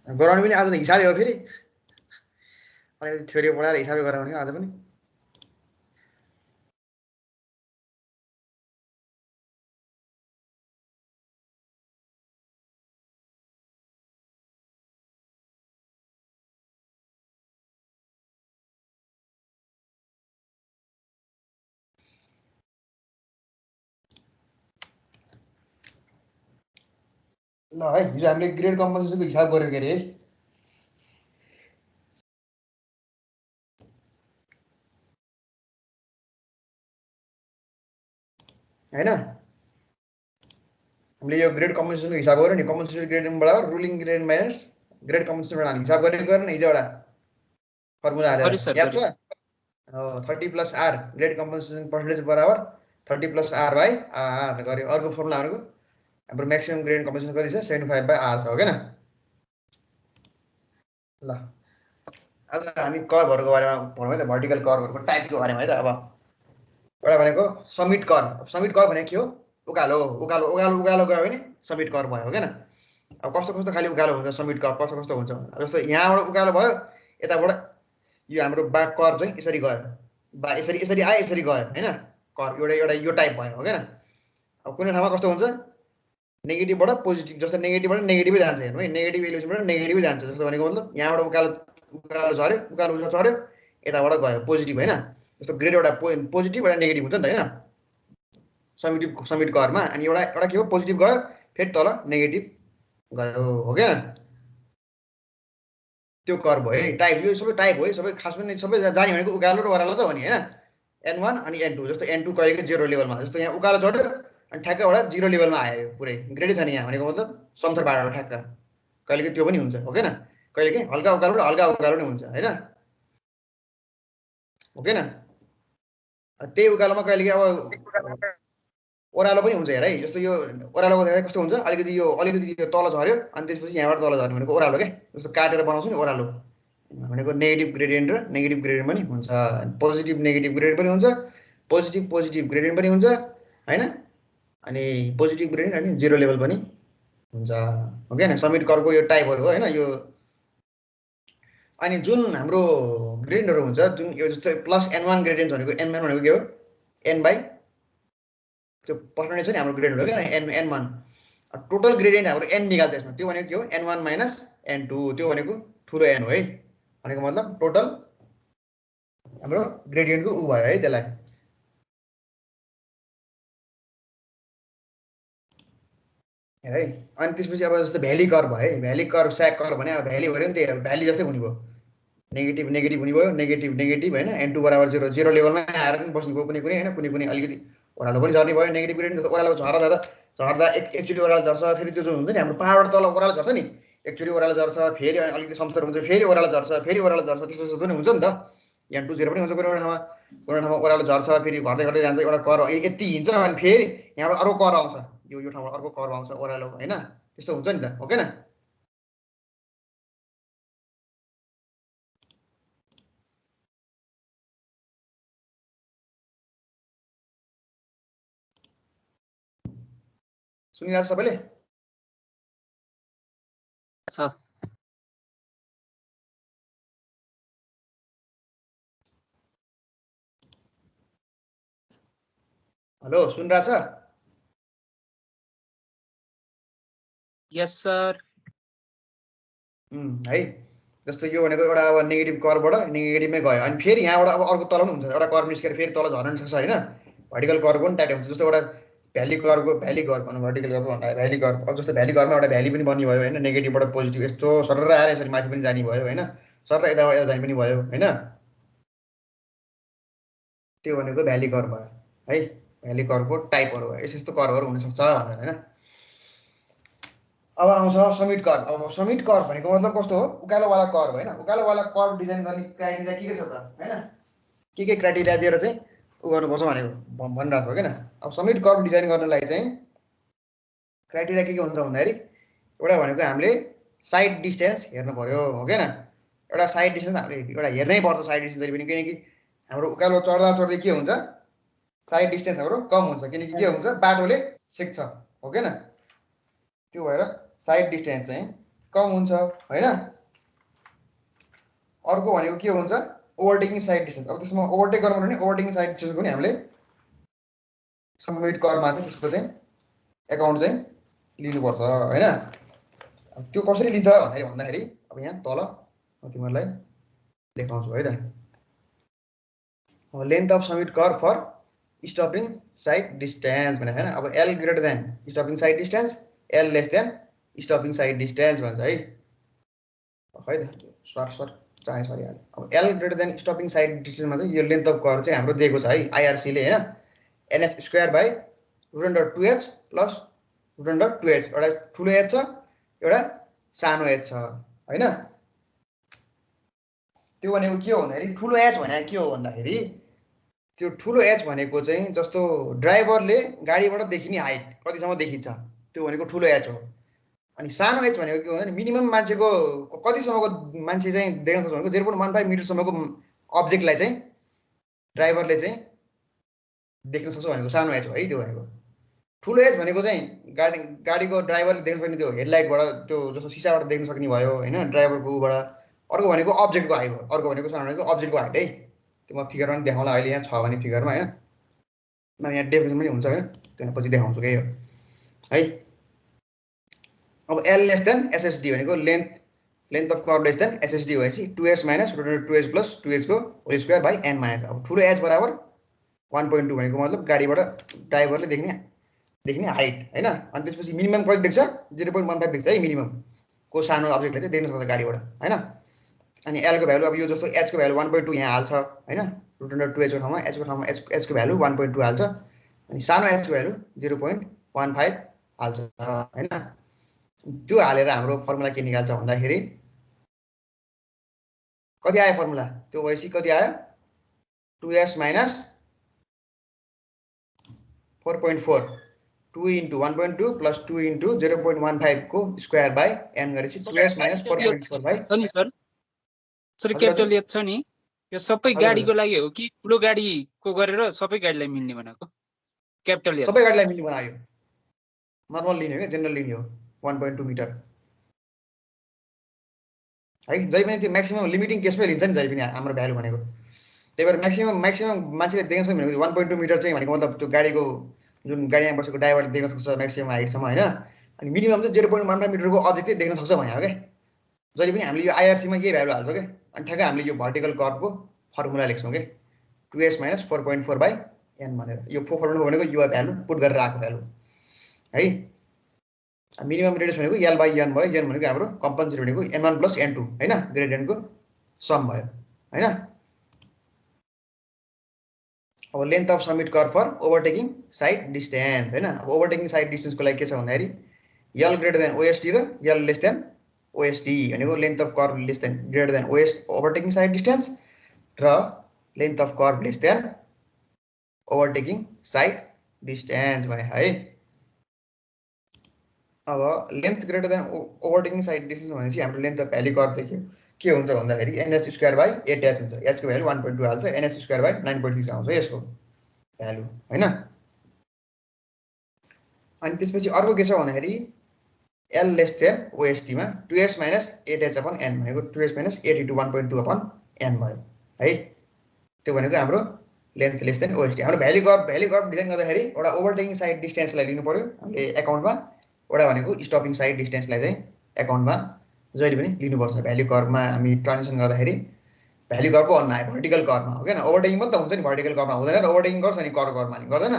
गराउनु पनि आज त हिसाबै हो फेरि अलिकति थ्योरी पढाएर हिसाबै गराउने आज पनि ल है हिजो हामीले ग्रेड कम्पन्सेसनको हिसाब गर्यो के अरे है हैन हामीले यो ग्रेड कम्पन्सेसनको हिसाब गर्यो नि कम्पन्सेसन ग्रेड बराबर ruling grade minus grade compensation हामीले हिसाब गरेको गर्न हिजो एउटा फर्मुला हालेर याद छ 30 plus R grade compensation percentage बराबर 30 प्लस आर बाई आर गर्यो अर्को फर्मुला हाम्रो म्याक्सिमम ग्रेड कम्पन्सेसन कति छ 75 बाई आर छ हो के न ल आज हामी कर्भहरूको बारेमा पढौँ है त भर्टिकल कर्भहरूको टाइपको बारेमा है त अब एउटा भनेको समिट कर्भ भनेको के हो उकालो उकालो उकालो उकालो गयो भने समिट कर्भ भयो हो के न अब कस्तो कस्तो खाली उकालो हुन्छ समिट कर्भ कस्तो कस्तो हुन्छ जस्तो यहाँबाट उकालो भयो यताबाट यो हाम्रो बाट कर्भ चाहिँ यसरी गयो बा यसरी यसरी आयो यसरी गयो हैन कर्भ एउटा एउटा यो टाइप भयो हो के न अब कुनै ठाउँमा कस्तो हुन्छ नेगेटिभबाट पोजिटिभ जस्तो नेगेटिभबाट नेगेटिभै जान्छ हेर्नु है नेगेटिभ इलेक्सनबाट नेगेटिभै जान्छ जस्तो भनेको मतलब यहाँबाट उकालो उकालो झऱ्यो उकालो चढ्यो यताबाट गयो पोजिटिभ हैन जस्तो ग्रेड एउटा पोजिटिभ एउटा नेगेटिभ हुन्छ नि त हैन समिट कर्भमा अनि एउटा एउटा के हो पोजिटिभ गयो फेरि तल नेगेटिभ गयो हो के न त्यो कर्भ हो है टाइप यो सबै टाइप हो है सबै खास पनि सबै जाने भनेको उकालो र ओह्रालो त हो नि हैन n1 अनि n2 जस्तो n2 कहिलेको 0 लेभलमा जस्तो यहाँ उकालो चढ्यो अनि ठ्याक्क एउटा 0 लेभलमा आयो पुरै ग्रेडै छैन यहाँ भनेको मतलब समथर बाटो ठ्याक्क कहिलेकै त्यो पनि हुन्छ हो के न कहिलेकै हल्का उकालो र हल्का उकालो नै हुन्छ हैन हो के न त्यही उकालोमा कहिलेकै अब ओह्रालो पनि हुन्छ हेर है जस्तो यो ओह्रालोको देख्दा कस्तो हुन्छ अलिकति यो तल झऱ्यो अनि त्यसपछि यहाँबाट तल झर्ने भनेको ओह्रालो के जस्तो काटेर बनाउँछ नि ओह्रालो भनेको नेगेटिभ ग्रेडियन्ट र नेगेटिभ ग्रेडियन्ट पनि हुन्छ पोजिटिभ नेगेटिभ ग्रेडियन्ट पनि हुन्छ पोजिटिभ ग्रेडियन्ट पनि हुन्छ हैन अनि पोजिटिभ ग्रेडियन्ट अनि 0 लेभल पनि हुन्छ हो के न समिट कर्भको यो टाइपहरु हो हैन यो अनि जुन हाम्रो ग्रेडियन्टहरु हुन्छ जुन यो जस्तो प्लस n1 ग्रेडियन्ट भनेको n1 भनेको के हो n बाइ त्यो पर्सेन्टेज छ नि हाम्रो ग्रेडियन्ट हो के न n1 टोटल ग्रेडियन्ट हाम्रो n निकाल्छ यसमा त्यो भनेको के हो n1 माइनस n2 त्यो भनेको ठुलो n हो है भनेको मतलब टोटल हाम्रो ग्रेडियन्टको उ भयो है त्यसलाई हेर है अनि त्यसपछि अब जस्तो भ्याली कर्भ भयो है भ्याली कर्भ स्याक कर्भ भने अब भ्याली भयो नि त्यही भ्याली जस्तै हुने भयो नेगेटिभ नेगेटिभ हुने भयो नेगेटिभ नेगेटिभ हैन n2 बराबर 0 0 लेभलमा आएर पनि बस्ने भयो कुनै कुनै हैन कुनै कुनै अलिकति ओह्रालो पनि झर्ने भयो नेगेटिभ ग्रेडियन्ट जस्तो ओह्रालो झर्दा एकचोटि ओह्रालो झर्छ फेरि त्यो जुन हुन्छ नि हाम्रो पहाडबाट तल ओह्रालो झर्छ नि एकचोटि ओह्रालो झर्छ फेरि अलिकति समथर हुन्छ फेरि ओह्रालो झर्छ फेरि ओह्रालो झर्छ त्यस्तो त्यस्तो पनि हुन्छ नि त यहाँ 2 0 पनि हुन्छ कुनै ठाउँमा ओह्रालो झर्छ फेरि घट्दै घट्दै जान्छ एउटा कर्भ यति हिँड्छ अनि फेरि यहाँबाट अर्को कर्भ आउँछ यो ठाउँबाट अर्को कर्भ आउँछ ओह्रालो हैन त्यस्तो हुन्छ नि त हो के न सुनिरहेछ सबैले छ हेलो सुनिरहेछ यस सर है जस्तो यो भनेको एउटा अब नेगेटिभ कर्भबाट नेगेटिभमै गयो अनि फेरि यहाँबाट अब अर्को तल पनि हुन्छ एउटा कर्भ निस्केर फेरि तल झर्न सक्छ हैन भर्टिकल कर्भको पनि टाइप हुन्छ जस्तो एउटा भ्याली कर्भ भन्नु भर्टिकल कर्भ भन्दा भ्याली कर्भ अब जस्तो भ्याली कर्भमा एउटा भ्याली पनि बन्ने भयो हैन नेगेटिभबाट पोजिटिभ यस्तो सरर आएर यसरी माथि पनि जाने भयो हैन सरर यता जाने पनि भयो हैन त्यो भनेको भ्याली कर्भ भयो है भ्याली कर्भको टाइपहरु भयो यस्तो कर्भहरु हुन सक्छ भनेर हैन अब आउँछ समिट कर्भ अब समिट कर्भ भनेको मतलब कस्तो हो उकालोवाला कर्भ हैन उकालोवाला कर्भ डिजाइन गर्ने क्राइटेरिया के छ त हैन के क्राइटेरिया दिएर चाहिँ उ गर्नुपर्छ भनेको भनिरहेको हो किन अब समिट कर्भ डिजाइन गर्नलाई चाहिँ क्राइटेरिया के हुन्छ भन्दाखेरि एउटा भनेको हामीले साइड डिस्टेन्स हेर्नु पर्यो हो किन एउटा साइड डिस्टेन्स हामीले एउटा हेर्नै पर्छ साइड डिस्टेन्स जहिले पनि किनकि हाम्रो उकालो चढ्दा चढ्दै के हुन्छ साइड डिस्टेन्स हाम्रो कम हुन्छ किनकि के हुन्छ बाटोले छेक्छ हो किन त्यो भएर साइड डिस्टेन्स चाहिँ कम हुन्छ हैन। अर्को भनेको के हुन्छ ओभरटेकिङ साइड डिस्टेन्स। अब त्यसमा ओभरटेक गर्नु भने ओभरटेकिङ साइड डिस्टेन्सको नि हामीले समिट कर्भमा चाहिँ त्यसको चाहिँ एकाउन्ट चाहिँ लिनुपर्छ हैन। त्यो कसरी लिन्छ भन्दाखेरि अब यहाँ तल तिमीहरूलाई देखाउँछु है त। अब length of summit curve for stopping sight distance भने हैन। अब L greater than stopping sight distance, L less than stopping sight distance भन्छ है। खै त सर चाँडै सरिहाल्यो। अब L greater than stopping sight डिस्टेन्समा चाहिँ यो लेन्थ अफ कर्भ चाहिँ हाम्रो दिएको छ है आइआरसीले हैन। NH square by root under 2h plus root under 2h। एउटा ठुलो एच छ एउटा सानो एच छ हैन। त्यो भनेको के हो भन्दाखेरि ठुलो एच भनेको के हो भन्दाखेरि त्यो ठुलो एच भनेको चाहिँ जस्तो ड्राइभरले गाडीबाट देखिने हाइट कतिसम्म देखिन्छ त्यो भनेको ठुलो एच हो। अनि सानो एच भनेको के हो भने मिनिमम मान्छेको कतिसम्मको मान्छे चाहिँ देख्न सक्छ भनेको 0.15 मिटरसम्मको अब्जेक्टलाई चाहिँ ड्राइभरले चाहिँ देख्न सक्छ भनेको सानो एच हो है। त्यो भनेको ठुलो एच भनेको चाहिँ गाडीको ड्राइभरले देख्न सक्ने त्यो हेडलाइटबाट त्यो जस्तो सिसाबाट देख्न सक्ने भयो हैन ड्राइभरको उबाट। अर्को भनेको अब्जेक्टको हाइट हो। अर्को भनेको सानो भनेको अब्जेक्टको हाइट है। त्यो म फिगरमा पनि देखाउँला अहिले यहाँ छ भने फिगरमा हैन। म यहाँ डेफिनेसन पनि हुन्छ हैन त्यो पछि देखाउँछु के है। अब एल लेस देन एसएसडी भनेको length of curve less than SSD भएपछि 2s minus root under 2h plus 2h को whole square by n minus. अब ठुलो एच बराबर 1.2 भनेको मतलब गाडीबाट ड्राइभरले देख्ने हाइट हैन। अनि त्यसपछि मिनिमम कति देख्छ 0.15 देख्छ है मिनिमम को सानो अब्जेक्टले चाहिँ देख्न सक्छ गाडीबाट हैन। अनि एल को भ्यालु अब यो जस्तो एच को भ्यालु 1.2 यहाँ हाल्छ हैन। रुट अन्डर 2h को ठाउँमा एच को ठाउँमा एच को भ्यालु 1.2 हाल्छ। अनि सानो एच को भ्यालु 0.15 हाल्छ हैन। त्यो हालेर हाम्रो फर्मुला के निकाल्छ भन्दाखेरि कति आयो फर्मुला त्यो भएपछि कति आयो 2s minus 4.4 2 into 1.2 plus 2 into 0.15 को स्क्वायर बाई n गरेपछि 2s माइनस 4.4 बाई नि सर सर क्यापिटल एच छ नि यो सबै गाडीको लागि हो कि ठुलो गाडीको गरेर सबै गाडीलाई मिल्ने भनेको क्यापिटल एच सबै गाडीलाई मिल्ने बनायो। नर्मल लिने हो के जनरल लिने हो 1.2 मिटर है। जहिले पनि त्यो म्याक्सिमम लिमिटिङ केसमै लिन्छ नि जहिले पनि हाम्रो भ्यालु भनेको। त्यही भएर म्याक्सिमम मान्छेले देख्न सक्ने भनेको 1.2 मिटर चाहिँ भनेको मतलब त्यो गाडीको जुन गाडीमा बसेको ड्राइभरले देख्न सक्छ म्याक्सिमम हाइटसम्म हैन। अनि मिनिमम चाहिँ 0.15 मिटरको अब्जेक्ट चाहिँ देख्न सक्छ भने हो के। जहिले पनि हामीले यो आइआरसीमा यही भ्यालु हाल्छौँ के। अनि ठ्याक्कै हामीले यो भर्टिकल कर्भको फर्मुला लेख्छौँ के 2s माइनस 4.4 बाई n भनेर। यो 4.4 भनेको यो भ्यालु पुट गरेर आएको भ्यालु है। मिनिमम रेडियस भनेको l बाई n भयो। n भनेको हाम्रो कम्पनसेट भनेको n1 प्लस n2 हैन ग्रेडियन्टको सम भयो हैन। अब length of summit curve for overtaking sight distance हैन। अब ओभरटेकिङ साइड डिस्टेन्सको लागि के छ भन्दाखेरि l ग्रेटर देन ओएसटी र l लेस देन ओएसटी भनेको length of curve less than greater than OS overtaking sight distance र length of curve less than overtaking sight distance भने है। अब length greater than overtaking sight distance भनेपछि हाम्रो length of valley curve चाहिँ के हुन्छ भन्दाखेरि एनएस स्क्वायर बाई 8h हुन्छ। एच को भ्यालु 1.2 हाल्छ एनएस स्क्वायर बाई 9.6 आउँछ यसको भ्यालु हैन। अनि त्यसपछि अर्को के छ भन्दाखेरि एल लेस देन ओएसटीमा 2s minus 8h upon n भनेको 2s minus 8 into 1.2 upon n भयो है। त्यो भनेको हाम्रो लेन्थ लेस देन ओएसटी। हाम्रो भ्याली कर्भ डिजाइन गर्दाखेरि एउटा ओभरटेकिङ साइड डिस्टेन्सलाई लिनु पर्यो हामीले एकाउन्टमा। एउटा भनेको स्टपिङ साइड डिस्टेन्सलाई चाहिँ एकाउन्टमा जहिले पनि लिनुपर्छ। भ्याली कर्भमा हामी ट्रान्जिसन गर्दाखेरि भ्याली कर्भको अन्ना आयो भर्टिकल कर्भमा हो किन। ओभरटेकिङ पनि त हुन्छ नि भर्टिकल कर्भमा हुँदैन र ओभरटेकिङ गर्छ नि कर्भमा नि गर्दैन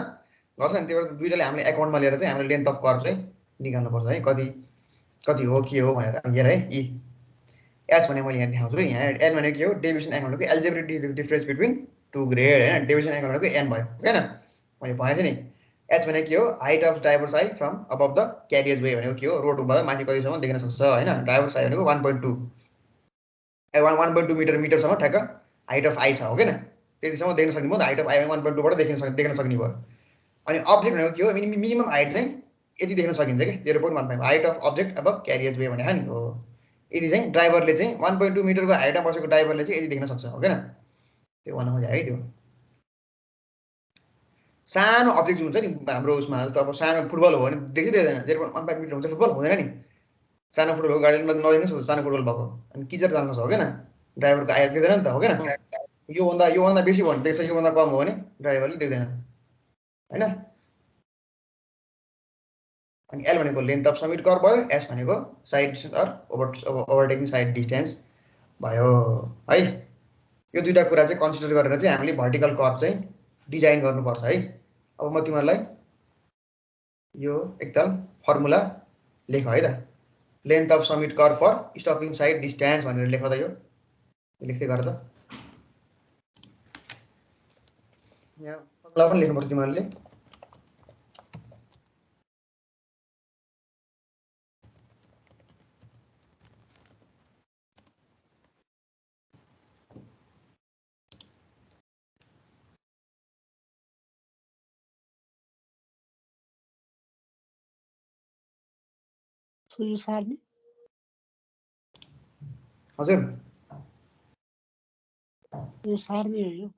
गर्छ नि। त्यही भएर दुईटाले हामीले एकाउन्टमा लिएर चाहिँ हामीले लेन्थ अफ कर्भ चाहिँ निकाल्नुपर्छ है कति हो के हो भनेर। हेर है ई एच भने मैले यहाँ देखाउँछु यहाँ एन भनेको के हो डेभिएसन एङ्गल भनेको algebraic difference between two grade हैन। डेभिएसन एङ्गल भनेको एन भयो हैन। मैले भनेको थिएँ नि एच भनेको के हो height of driver sight from above the carriageway भनेको के हो रोडबाट माथि कतिसम्म देख्न सक्छ हैन। ड्राइभर साइड भनेको 1.2 मिटरसम्म ठ्याक्क हाइट अफ आई छ हो किन। त्यतिसम्म देख्न सक्ने भयो हाइट अफ आई 1.2 बाट देख्न सक्ने भयो। अनि अब्जेक्ट भनेको के हो मिनिमम हाइट चाहिँ यति देख्न सकिन्छ कि 0.15 हाइट अफ अब्जेक्ट अब क्यारियज वे भनेको नि हो। यदि चाहिँ ड्राइभरले चाहिँ 1.2 मिटरको हाइटमा बसेको ड्राइभरले चाहिँ यति देख्न सक्छ हो किन। त्यो भन्न खोजेँ है। त्यो सानो अब्जेक्ट हुन्छ नि हाम्रो उसमा जस्तो अब सानो फुटबल हो भने देखिँदैन 0.15 मिटर हुन्छ फुटबल हुँदैन नि। सानो फुटबलको गाडी नदिनुहोस् सानो फुटबल भएको अनि किचर जान सक्छ हो क्या ड्राइभरको आएर दिँदैन नि त हो क्या योभन्दा बेसी भन्नु देख्छ योभन्दा कम हो भने ड्राइभरले दिँदैन होइन अनि एल भनेको लेन्थ अफ समिट कर्भ भयो एस भनेको sight distance or overtaking sight distance भयो है यो दुईवटा कुरा चाहिँ कन्सिडर गरेर चाहिँ हामीले भर्टिकल कर्भ चाहिँ डिजाइन गर्नुपर्छ है अब म तिमीहरूलाई यो एकदम फर्मुला लेख है त length of summit curve for stopping sight distance भनेर लेख त यो लेख्दै गर त यहाँ फर्मुला पनि लेख्नुपर्छ तिमीहरूले यो सार्ने हजुर यो सार्ने हो यो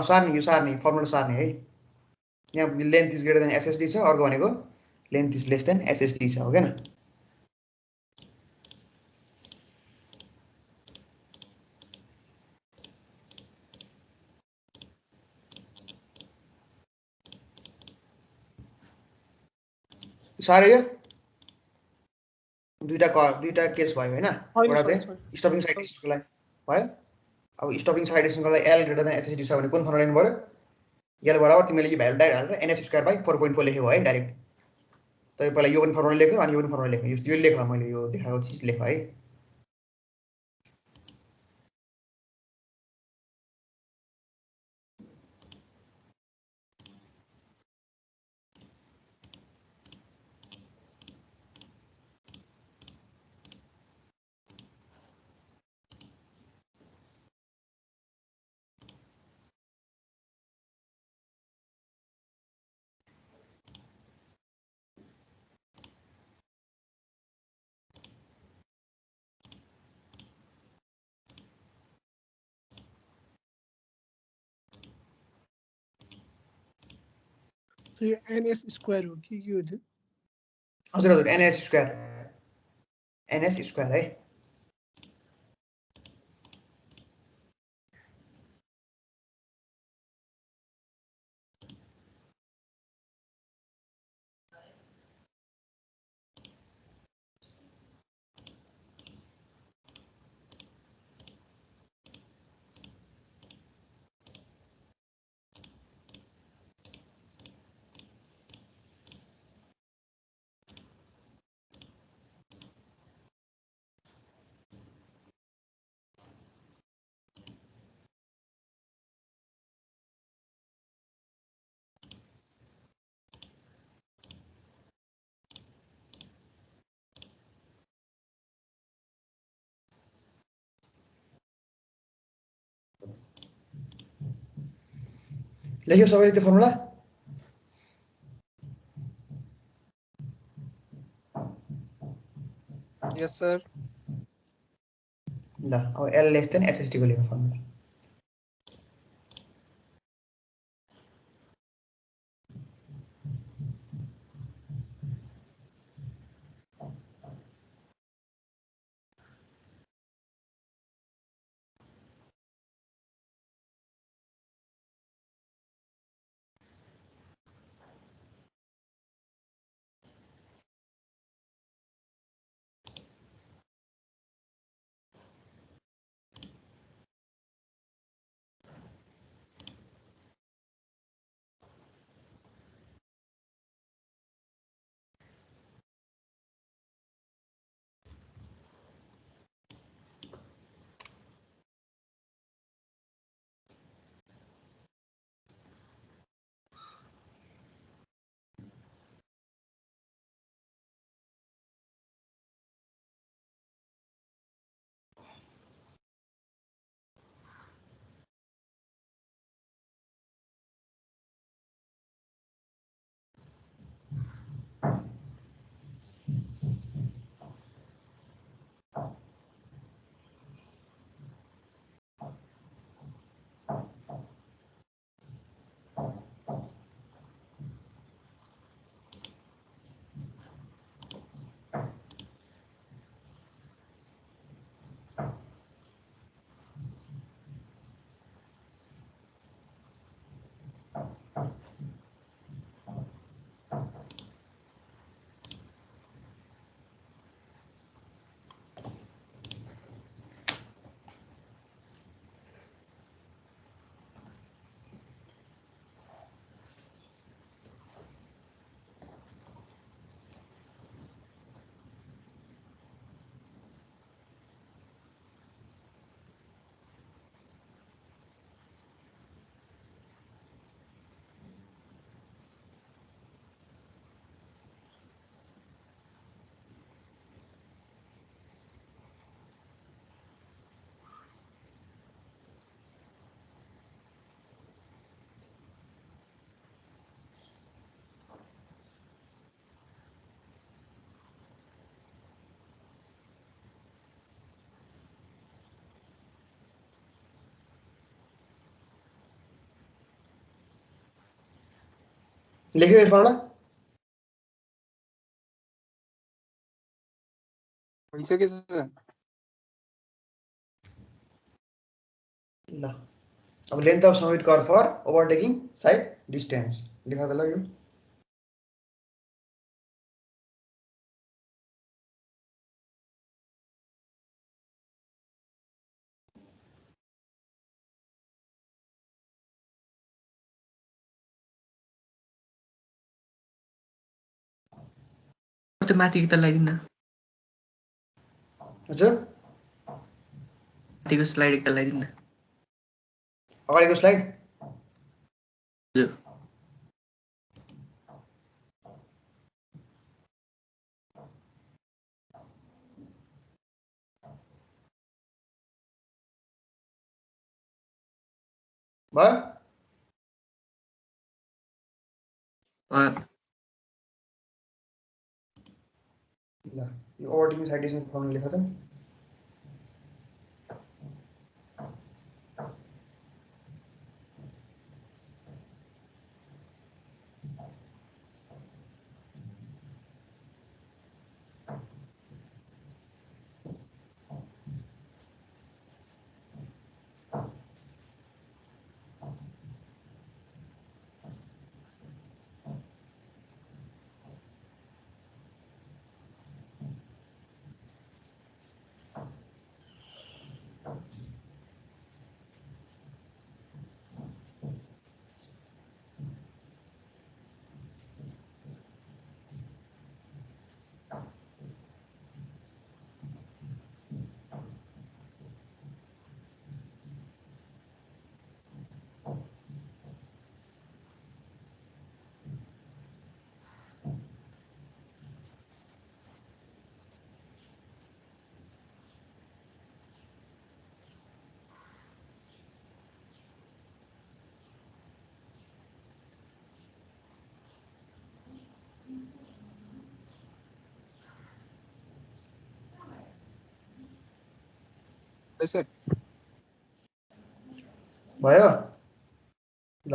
सार्ने यो सार्ने फर्मुला सार्ने है यहाँ length is greater than SSD छ अर्को भनेको length is lace than SSD छ हो क्या साह्रै यो दुईटा केस भयो होइन एउटा चाहिँ स्टपिङ साइड डिस्टेन्सको लागि भयो अब स्टपिङ साइड डिस्टेन्सको लागि एल ग्रेटर देन एसएसडी छ भने कुन फर्मुला लेख्नु पऱ्यो एल बराबर तिमीले यो भ्यालु डाइरेक्ट हालेर एनएस स्क्वायर बाई 4.4 लेख्यौ है डाइरेक्ट तै पहिला यो पनि फर्मुला लेख्यो अनि यो पनि फर्मुला लेख्यो यो लेख मैले यो देखाएको चिज लेख है यो एनएस स्क्वायर हो के हो त्यो हजुर हजुर एनएस स्क्वायर है लेख्यो सबैले त्यो फर्मुला यस सर ल अब एल लेस देन एसएसडी को लेख फर्मुला लेख्यो यो फर्मुला भइसक्यो सर। ल अब length of summit curve for overtaking sight distance लेखा त ल यो त्यो माथिको त लगाइदिनु न, हजुर माथिको स्लाइड एक त लगाइदिनु न। अगाडिको स्लाइड हजुर भयो ल यो ओभरटेकिङ साइड डिस्टेन्स फर्मुला लेख त सर भयो ल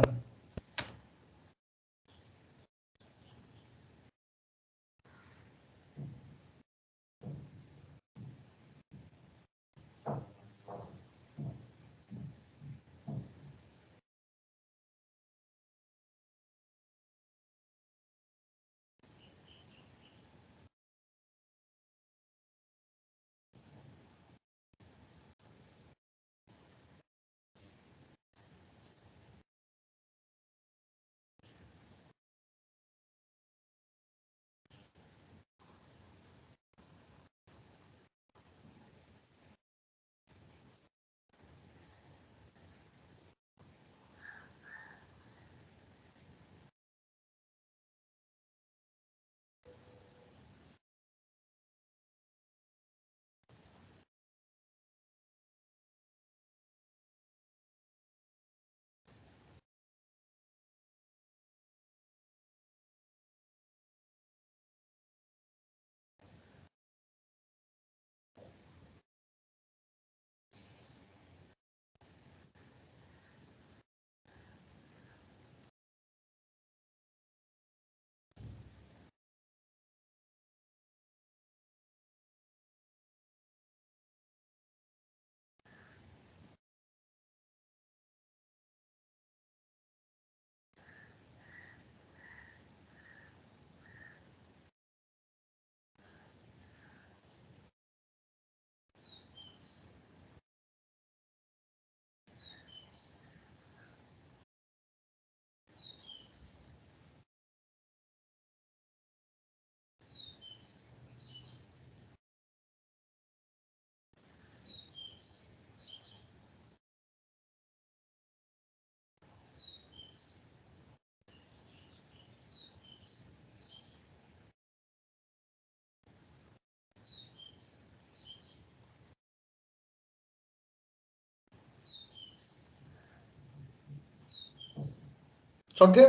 सक्यो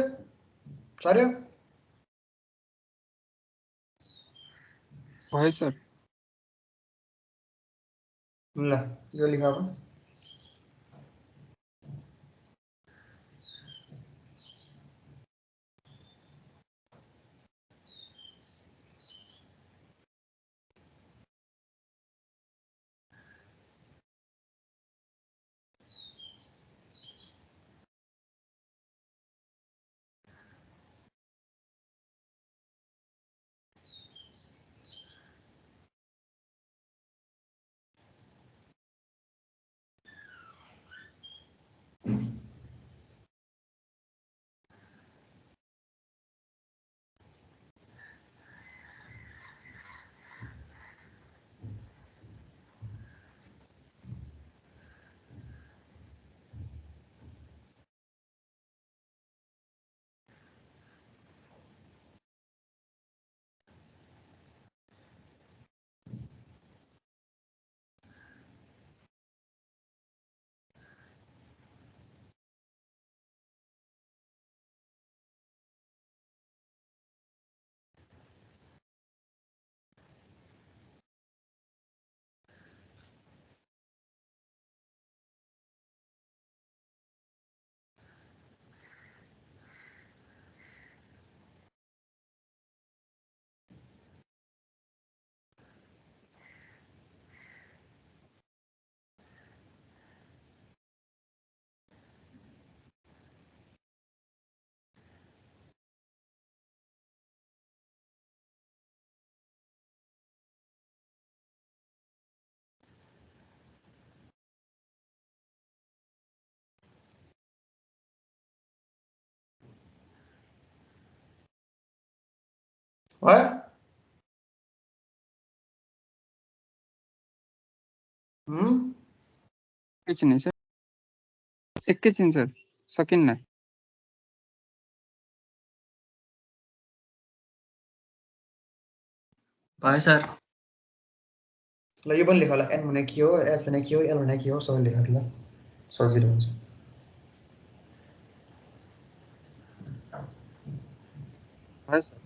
सार्यो भयो सर। ल यो लेख अब भयो एकैछिन है सर, एकैछिन सर, सकिन्न। भयो सर। ल यो पनि लेख ल, एन भने के हो, एच भने के हो, एल भने के हो, सबै लेख ल, सजिलो हुन्छ। भयो सर।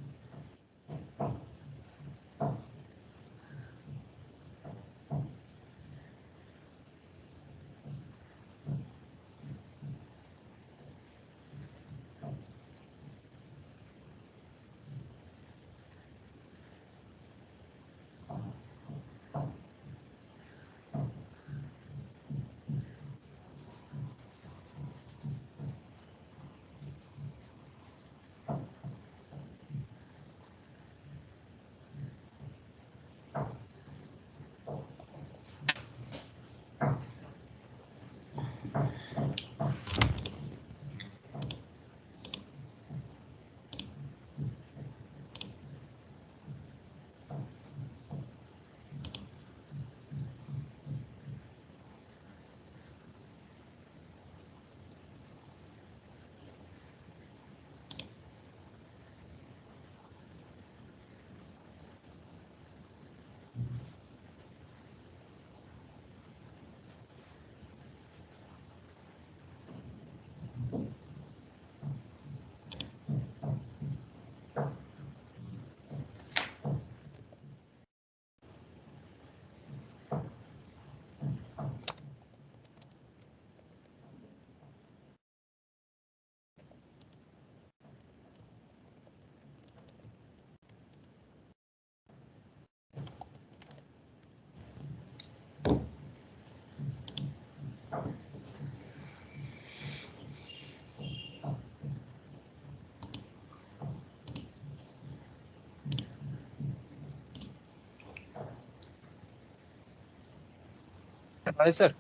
भयो सर।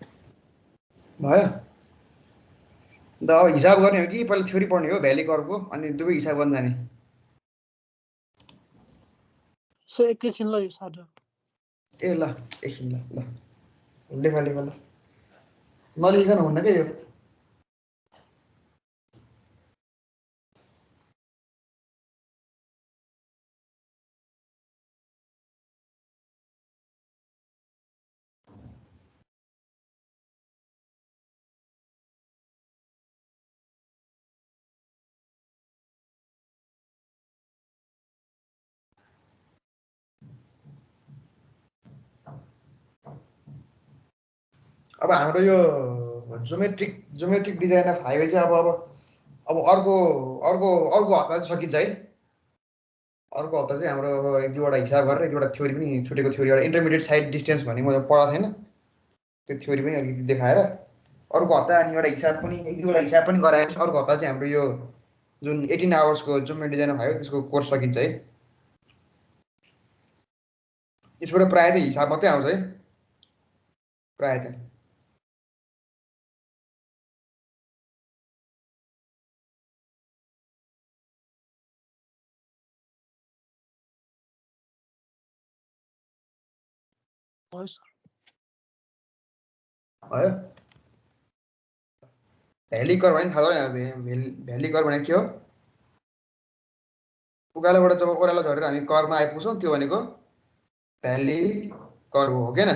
भयो अन्त अब हिसाब गर्ने हो कि पहिला थ्योरी पढ्ने हो भ्याली कर्वको, अनि दुवै हिसाब गर्न जाने? सो एकैछिन ल यो साटो। ए ल एकछिन ल ल लेख लेख ल, नलेखिकन हुन्न क्या यो। अब हाम्रो यो जोमेट्रिक डिजाइन अफ हाइवे चाहिँ अब अर्को अर्को अर्को हप्ता चाहिँ सकिन्छ है। अर्को हप्ता चाहिँ हाम्रो अब एक दुईवटा हिसाब गरेर एक दुईवटा थ्योरी पनि छुटेको थ्योरी, एउटा इन्टरमिडिएट साइड डिस्टेन्स भन्ने मैले पढाएको थिएन, त्यो थ्योरी पनि अलिकति देखाएर अर्को हप्ता अनि एउटा हिसाब पनि एक दुईवटा हिसाब पनि गराएपछि अर्को हप्ता चाहिँ हाम्रो यो जुन 18 आवर्सको जोमेट्रिक डिजाइन अफ हाइवे त्यसको कोर्स सकिन्छ है। यसबाट प्रायः चाहिँ हिसाब मात्रै आउँछ है प्रायः चाहिँ। भयो सर। भयो भ्याली कर्व भने थाहा छैन, भ्याली कर्व भने के हो? उकालोबाट जब ओह्रालो झरेर हामी कर्वमा आइपुग्छौँ त्यो भनेको भ्याली कर्व हो के न?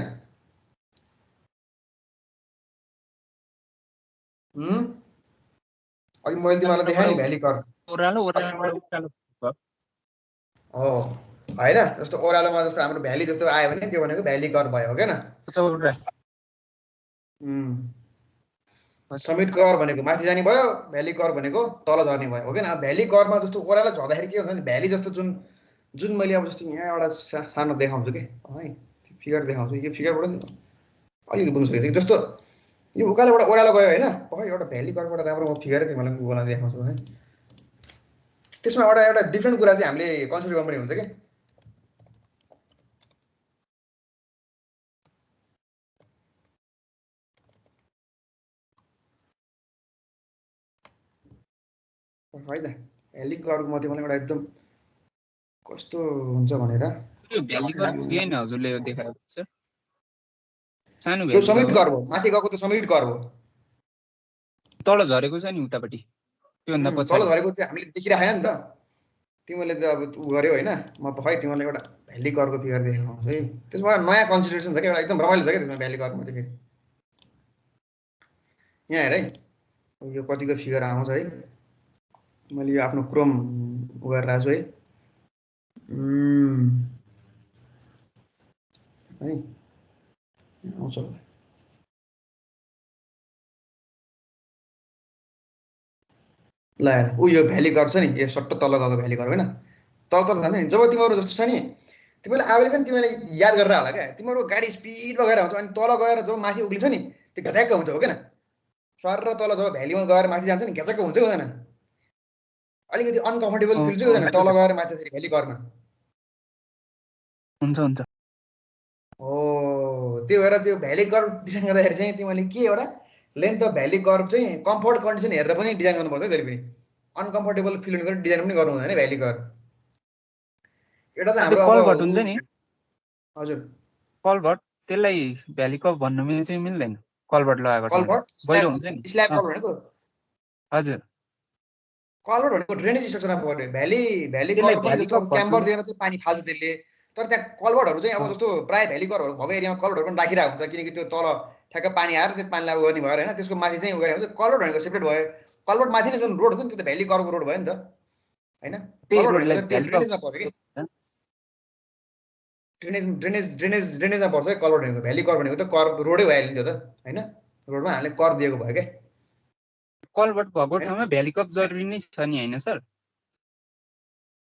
अघि मैले तिमीलाई देखाएँ नि भ्याली कर्व ओह्रालो ओह्रालोबाट उकालो भयो। हो होइन, जस्तो ओह्रालोमा जस्तो हाम्रो भ्याली जस्तो आयो भने त्यो भनेको भ्याली कर्व भयो हो के न? समिट कर्व भनेको माथि जाने भयो, भ्याली कर्व भनेको तल झर्ने भयो हो के न? भ्याली कर्वमा जस्तो ओह्रालो झर्दाखेरि के हुन्छ भने भ्याली जस्तो जुन मैले अब जस्तो यहाँ एउटा सानो देखाउँछु कि है, फिगर देखाउँछु, यो फिगरबाट नि अलिकति बुझ्नु सकिन्छ। जस्तो यो उकालोबाट ओह्रालो गयो होइन, एउटा भ्याली कर्वबाट राम्रो म फिगरै तिमीलाई गुगलमा देखाउँछु है। त्यसमा एउटा डिफ्रेन्ट कुरा चाहिँ हामीले कन्सिडर गर्नुपर्ने हुन्छ कि है त। भ्याली कर्व मध्ये मलाई एउटा एकदम कस्तो हुन्छ भनेर यो भ्याली कर्भ के हैन हजुरले देखाएको छ सानो त्यो भ्याली समिट कर्भ कर्भ हो माथि गएको त्यो समिट कर्भ हो तल झरेको छ नि उतापट्टि त्योभन्दा तल पछाडि झरेको त्यो हामीले देखिरहेको छैन नि त तिमीले त अब उ गर्यो होइन म खै तिमीलाई एउटा भ्याली कर्भको फिगर देखाउँछु है त्यसमा एउटा नयाँ कन्सिडरेसन छ कि एउटा एकदम रमाइलो छ क्या त्यसमा भ्याली कर्भमा चाहिँ फेरि यहाँ हेर है यो कतिको फिगर आउँछ है मैले यो आफ्नो क्रोम उ गरेर राख्छु है है आउँछ होला ल हेर ऊ यो भ्याली कर्भ छ नि यो सट्ट तल गएको भ्याली कर्भ होइन तल तल जान्छ नि जब तिमीहरू जस्तो छ नि तिमीले आफैले पनि तिमीलाई याद गरेर होला क्या तिमीहरू गाडी स्पिडमा गएर हुन्छ अनि तल गएर जब माथि उक्लिन्छ नि त्यो घच्याक्क हुन्छ हो किन सर र तल जब भ्यालीमा गएर माथि जान्छ नि घच्याक्क हुन्छ हुँदैन अलिकति अनकम्फर्टेबल फिल चाहिँ हुँदैन तल गएर माथि फेरि भ्याली कर्भमा हुन्छ हुन्छ हो त्यो भएर त्यो भ्याली कर्भ डिजाइन गर्दाखेरि चाहिँ तिमीले के एउटा लेन्थ अफ भ्याली कर्भ चाहिँ कम्फर्ट कन्डिसन हेरेर पनि डिजाइन गर्नुपर्छ है जहिले पनि अनकम्फर्टेबल फिल हुने गरी डिजाइन पनि गर्नु हुँदैन भ्याली कर्भ एउटा त हाम्रो कलभट हुन्छ नि हजुर कलभट त्यसलाई भ्याली कर्भ भन्नु चाहिँ मिल्दैन कलभट लगाएको कलभट पहिलो हुन्छ नि स्ल्याब कलभट भनेको हजुर कलभट भनेको ड्रेनेज स्ट्रक्चरमा पर्ने भ्याली भ्याली कर्भ पनि जस्तो अब क्याम्बर दिएर चाहिँ पानी फाल्छ त्यसले तर त्यहाँ कलभटहरू चाहिँ अब जस्तो प्राय भ्याली कर्भहरू भएको एरियामा कलभटहरू पनि राखिरहेको हुन्छ किनकि त्यो तल ठ्याक्क पानी आएर त्यो पानीलाई उ गर्ने भएर होइन त्यसको माथि चाहिँ उ गरे हुन्छ कलभट भनेको सेपरेट भयो कलभट माथि नै जुन रोड हुन्छ नि त्यो त भ्याली कर्भको रोड भयो नि त होइन कलभट भनेको त्यो ड्रेनेजमा पर्छ कि ड्रेनेजमा पर्छ है कलभट भनेको भ्याली कर्भ भनेको त कर्भ रोडै भइहाल्यो नि त्यो त होइन रोडमा हामीले कर्भ दिएको भयो क्या कलभट भएको ठाउँमा भ्याली कर्भ जरुरी नै छ नि होइन सर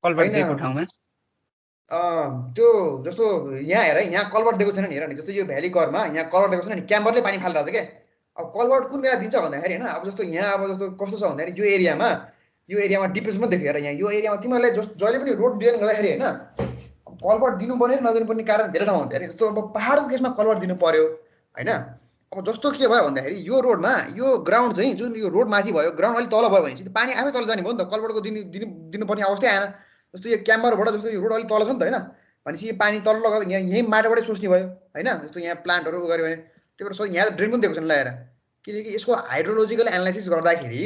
कलभट दिएको ठाउँमा त्यो जस्तो यहाँ हेर यहाँ कलभट दिएको छैन नि हेर नि जस्तो यो भ्याली कर्भमा यहाँ कलभट दिएको छैन नि क्याम्बरले पानी फालिरहेको छ क्या अब कलभट कुन बेला दिन्छ भन्दाखेरि होइन अब जस्तो यहाँ अब जस्तो कस्तो छ भन्दाखेरि यो एरियामा डिप्रेसन देख्यो हेर यहाँ यो एरियामा तिमीहरूले जहिले पनि रोड डिजाइन गर्दाखेरि होइन कलभट दिनुपर्ने नदिनु पर्ने कारण धेरै ठाउँमा हुन्छ अरे जस्तो अब पहाडको केसमा कलभट दिनु पर्यो होइन अब जस्तो के भयो भन्दाखेरि यो रोडमा यो ग्राउन्ड चाहिँ जुन यो रोड माथि भयो ग्राउन्ड अलिक तल भयो भनेपछि पानी आफै तल जाने भयो नि त कलभटको दिनुपर्ने अवस्थै आएन जस्तो यो क्याम्बरबाट जस्तो यो रोड अलिक तल छ नि त होइन भनेपछि यो पानी तल लगाएर यहाँ यहीँ माटोबाटै सोच्ने भयो होइन जस्तो यहाँ प्लान्टहरू उ गऱ्यो भने त्यही भएर यहाँ ड्रेन पनि दिएको छ लगाएर किनकि यसको हाइड्रोलोजिकल एनालाइसिस गर्दाखेरि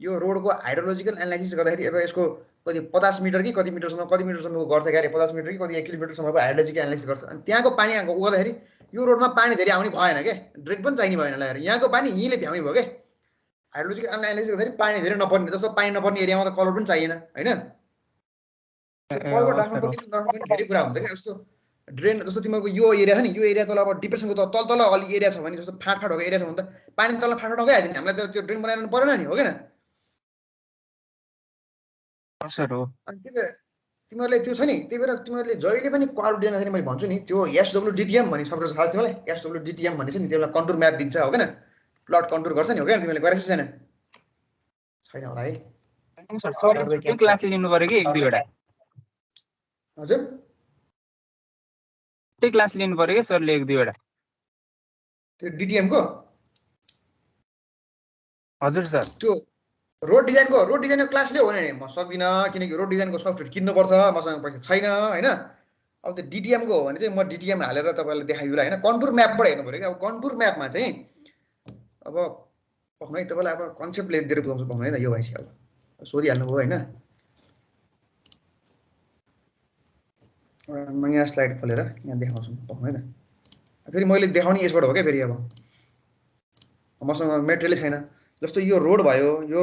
यो रोडको हाइड्रोलोजिकल एनालाइसिस गर्दाखेरि अब यसको कति 50 मिटर कि कति मिटरसम्मको गर्छ क्यारे 50 मिटर कि कति 1 किलोमिटरसम्मको हाइड्रोलोजिकल एनालाइसिस गर्छ अनि त्यहाँको पानी उ गर्दाखेरि यो रोडमा पानी धेरै आउने भएन क्या ड्रेन पनि चाहिने भएन लगाएर यहाँको पानी यहीँले भ्याउने भयो क्या हाइड्रोलोजिकल एनालाइसिस गर्दाखेरि पानी धेरै नपर्ने जस्तो पानी नपर्ने एरियामा त कलर पनि चाहिएन होइन कलभट राख्नुपर्ने धेरै कुरा हुन्छ क्या जस्तो ड्रेन जस्तो तिमीहरूको यो एरिया छ नि यो एरिया तल अब डिप्रेसनको त तल तल अलिक एरिया छ भने जस्तो फाट भएको एरिया छ भने त पानी तल फाट गइहाल्छ नि हामीलाई त त्यो ड्रेन बनाइरहनु परेन नि हो किन अनि त्यही भएर तिमीहरूले त्यो छ नि त्यही भएर तिमीहरूले जहिले पनि कर्भ दिँदाखेरि मैले भन्छु नि त्यो SWDTM भन्ने सफ्टवेयर थाहा छ तिमीलाई SWDTM भन्ने छ नि त्यसलाई कन्टुर म्याप दिन्छ हो किन प्लट कन्टुर गर्छ नि हो किन तिमीले गरेको छैन छैन होला है त्यो क्लास लिनु पर्यो कि एक दुईवटा हजुर त्यो क्लास लिनु पर्यो कि सरले एक दुईवटा त्यो DTM को हजुर सर त्यो रोड डिजाइनको क्लास लियो भने म सक्दिनँ किनकि रोड डिजाइनको सफ्टवेयर किन्नुपर्छ मसँग पैसा छैन होइन अब त्यो DTM को हो भने चाहिँ म DTM हालेर तपाईँलाई देखाइदिउँला होइन कन्टुर म्यापबाट हेर्नु पऱ्यो कि अब कन्टुर म्यापमा चाहिँ अब पक्नु है तपाईँलाई अब कन्सेप्ट दिएर बुझाउँछु पक्नु है त यो भएपछि अब सोधिहाल्नुभयो होइन नयाँ स्लाइड खोलेर यहाँ देखाउँछु पक्नु है त फेरि मैले देखाउने यसबाट हो क्या फेरि अब मसँग मेटेरियल छैन जस्तो यो रोड भयो होइन यो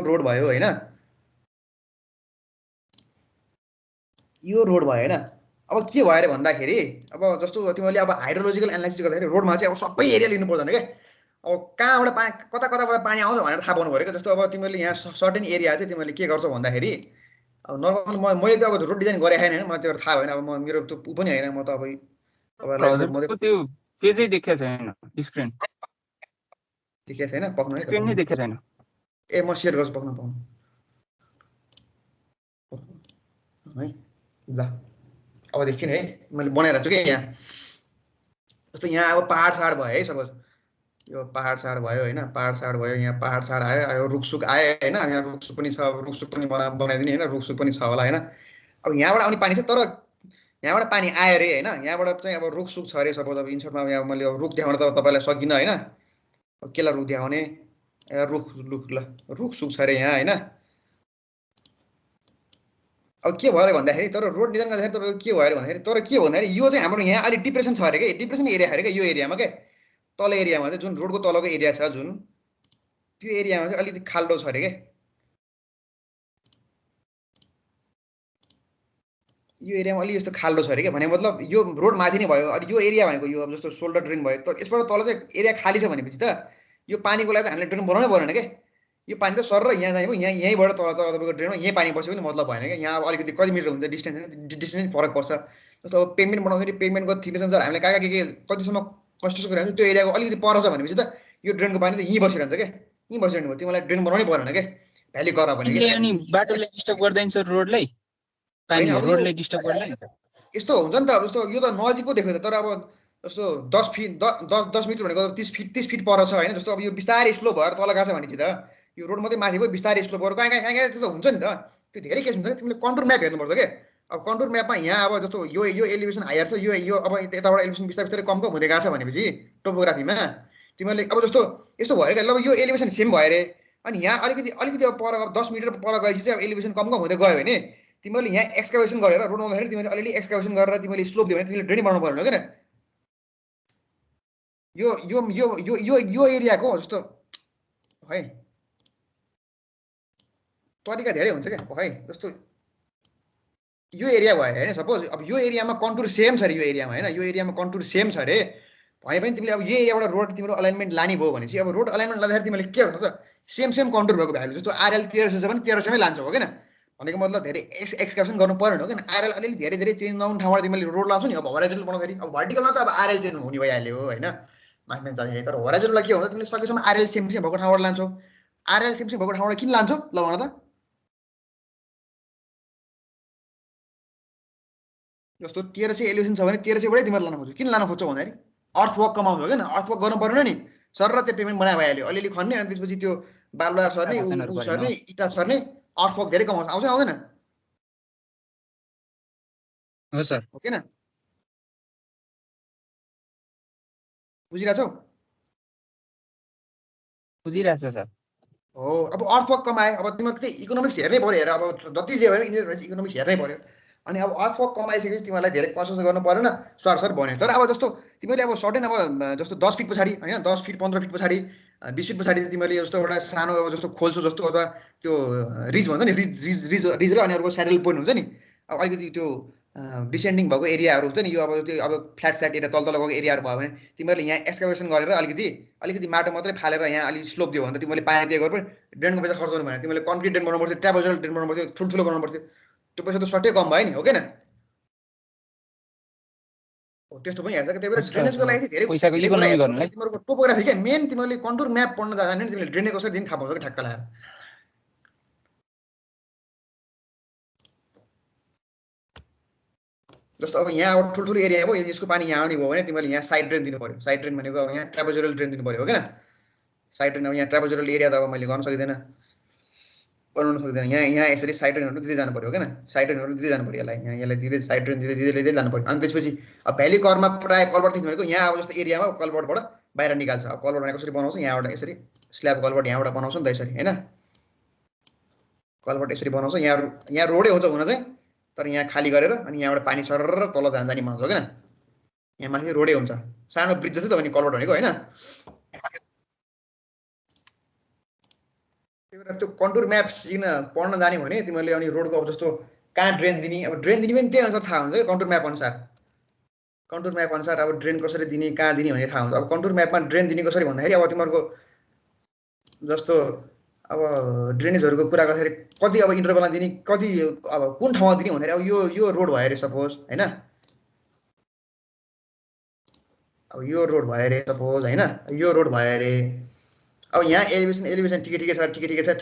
रोड भयो होइन अब के भयो अरे भन्दाखेरि अब जस्तो तिमीहरूले अब हाइड्रोलोजिकल एनालाइसिस गर्दाखेरि रोडमा चाहिँ अब सबै एरिया लिनु पर्दैन क्या अब कहाँबाट पानी कताबाट पानी आउँछ भनेर थाहा पाउनु पऱ्यो क्या जस्तो अब तिमीहरूले यहाँ सर्टेन एरिया चाहिँ तिमीहरूले के गर्छौ भन्दाखेरि अब नर्मल मैले त अब रोड डिजाइन गरेको छैन होइन मलाई त्यो थाहा भएन अब म मेरो त्यो ऊ पनि होइन म त अब तपाईँलाई त्यो पेजै देखेको छैन स्क्रिन देखेको छैन पक्नु है स्क्रिन नै देखेको छैन ए म सेयर गर्छु पक्नु पाउनु है ल अब देखिन है मैले बनाइरहेको छु कि यहाँ जस्तो यहाँ अब पहाड साड भयो है सपोज यो पहाड साड भयो होइन पहाड साड भयो यहाँ पहाड साड आयो रुखसुक आयो होइन यहाँ रुखसुक पनि छ रुखसुक पनि बनाइदिने होइन रुखसुक पनि छ होला होइन अब यहाँबाट आउने पानी छ तर यहाँबाट पानी आयो अरे होइन यहाँबाट चाहिँ अब रुख सुख छ अरे सपोज अब इन्सर्टमा यहाँ मैले अब रुख देखाउन त तपाईँलाई सकिनँ होइन अब केलाई रुख देखाउने रुख रुख ल रुख सुख छ अरे यहाँ होइन अब के भयो अरे भन्दाखेरि तर रोड निर्माण गर्दाखेरि तपाईँको के भयो अरे भन्दाखेरि तर के भन्दाखेरि यो चाहिँ हाम्रो यहाँ अलिक डिप्रेसन छ अरे क्या डिप्रेसन एरिया अरे क्या यो एरियामा क्या तल एरियामा चाहिँ जुन रोडको तलको एरिया छ जुन त्यो एरियामा चाहिँ अलिकति खाल्डो छ अरे क्या यो एरियामा अलि यस्तो खाल्डो छ अरे क्या भने मतलब यो रोड माथि नै भयो अनि यो एरिया भनेको यो अब जस्तो सोल्डर ड्रेन भयो तर यसबाट तल चाहिँ एरिया खाली छ भनेपछि त यो पानीको लागि त हामीले ड्रेन बनाउनै परेन क्या यो पानी त सर र यहाँ जाने यहाँ यहीँबाट तल तल तपाईँको ड्रेनमा यहीँ पानी बस्यो पनि मतलब भएन क्या यहाँ अब अलिकति कति मिटर हुन्छ डिस्टेन्स डिस्टेन्स फरक पर्छ जस्तो अब पेमेन्ट बनाउँदाखेरि पेमेन्टको थिकनेस अनुसार हामीले कहाँ के कतिसम्म कन्स्ट्रक्सन गरेर त्यो एरियाको अलिकति पर छ भनेपछि त यो ड्रेनको पानी त यहीँ बसिरहन्छ क्या यहीँ बसिरहनु भयो तिमीलाई ड्रेन बनाउनै परेन क्या भ्याली गर भने अनि बाटोले डिस्टर्ब गर्दैन सर रोडलाई पानी रोडलाई डिस्टर्ब गर्दैन यस्तो हुन्छ नि त अब जस्तो यो त नजिकको देख्यो त तर अब जस्तो 10 फिट 10 मिटर भनेको 30 फिट पर छ होइन जस्तो अब यो बिस्तारै स्लो भएर तल गएको छ भनेपछि त यो रोड मात्रै माथि भयो बिस्तारै स्लो भएर कहाँ त्यो त हुन्छ नि त त्यो धेरै केस हुन्छ नि तिमीले कन्टुर म्याप हेर्नुपर्छ क्या अब कन्टुर म्यापमा यहाँ अब जस्तो यो एलिभेसन हायर छ यो अब यताबाट एलिभेसन बिस्तारै कम हुँदै गएको छ भनेपछि टोपोग्राफीमा तिमीले अब जस्तो यस्तो भयो क्या ल यो एलिभेसन सेम भयो अरे अनि यहाँ अलिकति अब पर अब 10 मिटर पर गएपछि चाहिँ अब एलिभेसन कम हुँदै गयो भने तिमीले यहाँ एक्सकाभेसन गरेर रोड बनाउँदाखेरि तिमीले अलिअलि एक्सकाभेसन गरेर तिमीले स्लोप दियो भने तिमीले ड्रेन बनाउनु पर्ने हो क्या यो यो यो यो यो यो एरियाको जस्तो है तरिका धेरै हुन्छ क्या है जस्तो यो एरिया भयो अरे होइन सपोज अब यो एरियामा कन्टुर सेम छ अरे यो एरियामा होइन यो एरियामा कन्टुर सेम छ अरे भने पनि तिमीले अब यो एरियाबाट रोड तिम्रो अलाइनमेन्ट लाने भयो भने चाहिँ अब रोड अलाइनमेन्ट लाँदाखेरि तिमीले के गर्छ सेम कन्टुर भएको भ्यालु जस्तो आरएल 1300 छ भने 1300 मै लान्छौ हो किन भनेको मतलब धेरै एक्सकाभेसन गर्नु पर्दैन हो किन आरएल अलिअलि धेरै चेन्ज नहुने ठाउँबाट तिमीले रोड लान्छौ नि अब होराइजनल बनाउँदाखेरि अब भर्टिकलमा त अब आरएल चेन्ज हुने भइहाल्यो होइन माथि जाँदाखेरि तर होराइजनललाई के हुन्छ तिमीले सकेसम्म आरएल सेम भएको ठाउँबाट लान्छौ आरएल सेम भएको ठाउँबाट किन लान्छौ ल भन त जस्तो 1300 एलिभेसन छ भने 1300 बाटै तिमीले लान खोज्छौ किन लान खोज्छौ भन्दाखेरि अर्थवर्क कमाउँछौ हैन अर्थवर्क गर्नु पर्दैन नि सर र त्यो पेमेन्ट बनाए भइहाल्यो अलिअलि खन्ने अनि त्यसपछि त्यो बालुवा सर्ने सर्ने इटा सर्ने अर्थवर्क धेरै कमाउँछ आउँछ आउँदैन हो सर हो किन बुझिरहेछौ बुझिरहेछ सर हो अब अर्थवर्क कमाए अब तिमीले चाहिँ इकोनोमिक्स हेर्नै पर्यो हेर अब जति जे भयो इन्जिनियर इकोनोमिक्स हेर्नै पर्यो अनि अब अर्थवर्क कमाइसकेपछि तिमीलाई धेरै कन्स्ट्रक्सन गर्नु परेन सर भन्यो तर अब जस्तो तिमीले अब सर्टेन अब जस्तो 10 फिट पछाडि हैन 10 फिट 15 फिट पछाडि 20 फिट पछाडि तिमीले जस्तो एउटा सानो अब जस्तो खोल्छौ जस्तो अथवा त्यो रिज भन्छ नि रिज र अनि अर्को स्याडल पोइन्ट हुन्छ नि अब अलिकति त्यो डिसेन्डिङ भएको एरियाहरू हुन्छ नि यो अब त्यो अब फ्ल्याट एरिया तल गएको एरियाहरू भयो भने तिमीले यहाँ एक्सकाभेसन गरेर अलिकति माटो मात्रै फालेर यहाँ अलि स्लोप दियो भने त तिमीले पानी दिएको गर्नु ड्रेनको पैसा खर्च गर्नु भएन तिमीले कन्क्रिट ड्रेन बनाउनु पर्थ्यो ट्रापेजोइडल ड्रेन बनाउनु पर्थ्यो ठुल्ठुलो बनाउनु पर्थ्यो त्यो पैसा त सट्टै कम भयो नि हो किन हो त्यस्तो पनि हेर्छ त्यही भएर ड्रेनेजको लागि चाहिँ धेरै पैसाको इकोनोमी गर्नुलाई तिमीहरूको टोपोग्राफी क्या मेन तिमीले कन्टुर म्याप पढ्न जाँदा नि तिमीले ड्रेनेज कसरी दिन थाहा पाउँछ कि ठ्याक्क लगाएर जस्तो अब यहाँ अब ठुल्ठुलो एरिया हो यसको पानी यहाँ आउने भयो भने तिमीले यहाँ साइड ड्रेन दिनु पर्यो साइड ड्रेन भनेको अब यहाँ ट्रापेजोइडल ड्रेन दिनु पर्यो हो किन साइड ड्रेन अब यहाँ ट्रापेजोइडल एरिया त अब मैले गर्न सक्दिनँ बनाउन सक्दैन यहाँ यसरी साइड ड्रेनहरू दिँदै जानु पर्यो किन साइड ड्रेनहरू दिँदै जानु पर्यो यसलाई दिँदै साइड ड्रेन दिँदै लानु पर्यो अनि त्यसपछि अब भ्याली करमा प्रायः कलबर्ट थिच्नु भनेको यहाँ अब जस्तो एरियामा कलबर्टबाट बाहिर निकाल्छ अब कलबर्ट भनेको कसरी बनाउँछ यहाँबाट यसरी स्ल्याब कलबर्ट यहाँबाट बनाउँछ नि त यसरी होइन कलबर्ट यसरी बनाउँछ यहाँ रोडै हुन्छ हुन चाहिँ तर यहाँ खाली गरेर अनि यहाँबाट पानी सरर तल जाने बनाउँछ किन यहाँ माथि रोडै हुन्छ सानो ब्रिज जस्तै त हो नि कलबर्ट भनेको होइन त्यो कन्टुर म्याप किन पढ्न जाने भने तिमीले अनि रोडको अब जस्तो कहाँ ड्रेन दिने अब ड्रेन दिने पनि त्यही अनुसार थाहा हुन्छ कन्टुर म्याप अनुसार अब ड्रेन कसरी दिने कहाँ दिने भन्ने थाहा हुन्छ अब कन्टुर म्यापमा ड्रेन दिने कसरी भन्दाखेरि अब तिमीहरूको जस्तो अब ड्रेनेजहरूको कुरा गर्दाखेरि कति अब इन्टरभलमा दिने कति अब कुन ठाउँमा दिने भन्दाखेरि अब यो रोड भयो अरे सपोज होइन अब यो रोड भयो अरे सपोज होइन यो रोड भयो अरे अब यहाँ एलिभेसन ठिकै छ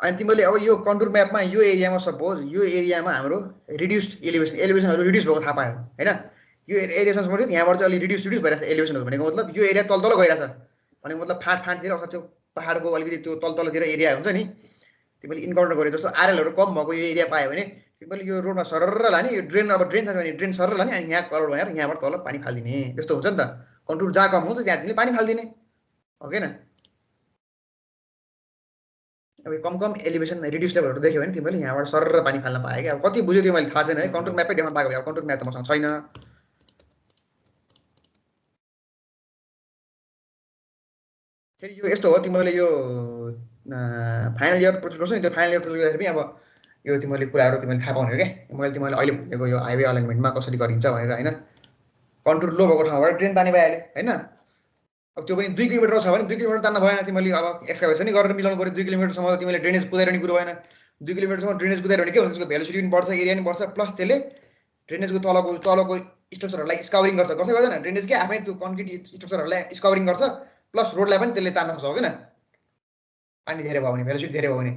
अनि तिमीले अब यो कन्टुर म्यापमा यो एरियामा सपोज यो एरियामा हाम्रो रिड्युस्ड एलिभेसनहरू रिड्युस भएको थाहा पायो होइन यो एरियासँग सम्बन्धित यहाँबाट चाहिँ अलि रिड्युस भइरहेछ एलिभेसनहरू भनेको मतलब यो एरिया तल गइरहेछ भनेको मतलब फाँटतिर अथवा त्यो पहाडको अलिकति त्यो तलतिर एरिया हुन्छ नि तिमीले इन्काउन्टर गरे जस्तो आरएलहरू कम भएको यो एरिया पायो भने तिमीले यो रोडमा सरर लाने यो ड्रेन अब ड्रेन छ भने ड्रेन सरर लाने अनि यहाँ कलर बनाएर यहाँबाट तल पानी फाल्दिने त्यस्तो हुन्छ नि त कन्टुर जहाँ कम हुन्छ त्यहाँ तिमीले पानी फाल्दिने हो किन अब कम कम एलिभेसन रिड्युस लेभलहरु देख्यो भने तिमीले यहाँबाट सरर पानी फाल्न पाए कि अब कति बुझ्यो त्यो मैले थाहा छैन है कन्टुर म्यापै देखाउन पाएको भए कन्टुर म्याप त मसँग छैन फेरि यो यस्तो हो तिमीले यो फाइनल इयर प्रोजेक्ट गर्छौ नि त्यो फाइनल इयर प्रोजेक्ट गर्दाखेरि अब यो तिमीले कुराहरु तिमीले थाहा पाउने हो के मैले तिमीलाई अहिले भनेको यो हाइवे अलाइनमेन्टमा कसरी गरिन्छ भनेर हैन कन्टुर लो भएको ठाउँबाट ट्रेन तान्ने भइहाल्यो हैन अब त्यो पनि 2 किलोमिटर छ भने 2 किलोमिटर तान्न भएन तिमीले अब एक्सकाभेसन गरेर मिलाउनु पर्यो 2 किलोमिटर सम्म तिमीले ड्रेनेज कुदाएर नि कुरो भएन 2 किलोमिटर सम्म ड्रेनेज कुदाएर भने के हुन्छ त्यसको भेलोसिटी पनि बढ्छ एरिया पनि बढ्छ प्लस त्यसले ड्रेनेजको तलको स्ट्रक्चरहरुलाई स्काउरिङ गर्छ गर्दैन ड्रेनेज के आफै त्यो कन्क्रिट स्ट्रक्चरहरुलाई स्काउरिङ गर्छ प्लस रोडलाई पनि त्यसले तान्न सक्छ हो किन पानी धेरै भयो भने भेलोसिटी धेरै भयो भने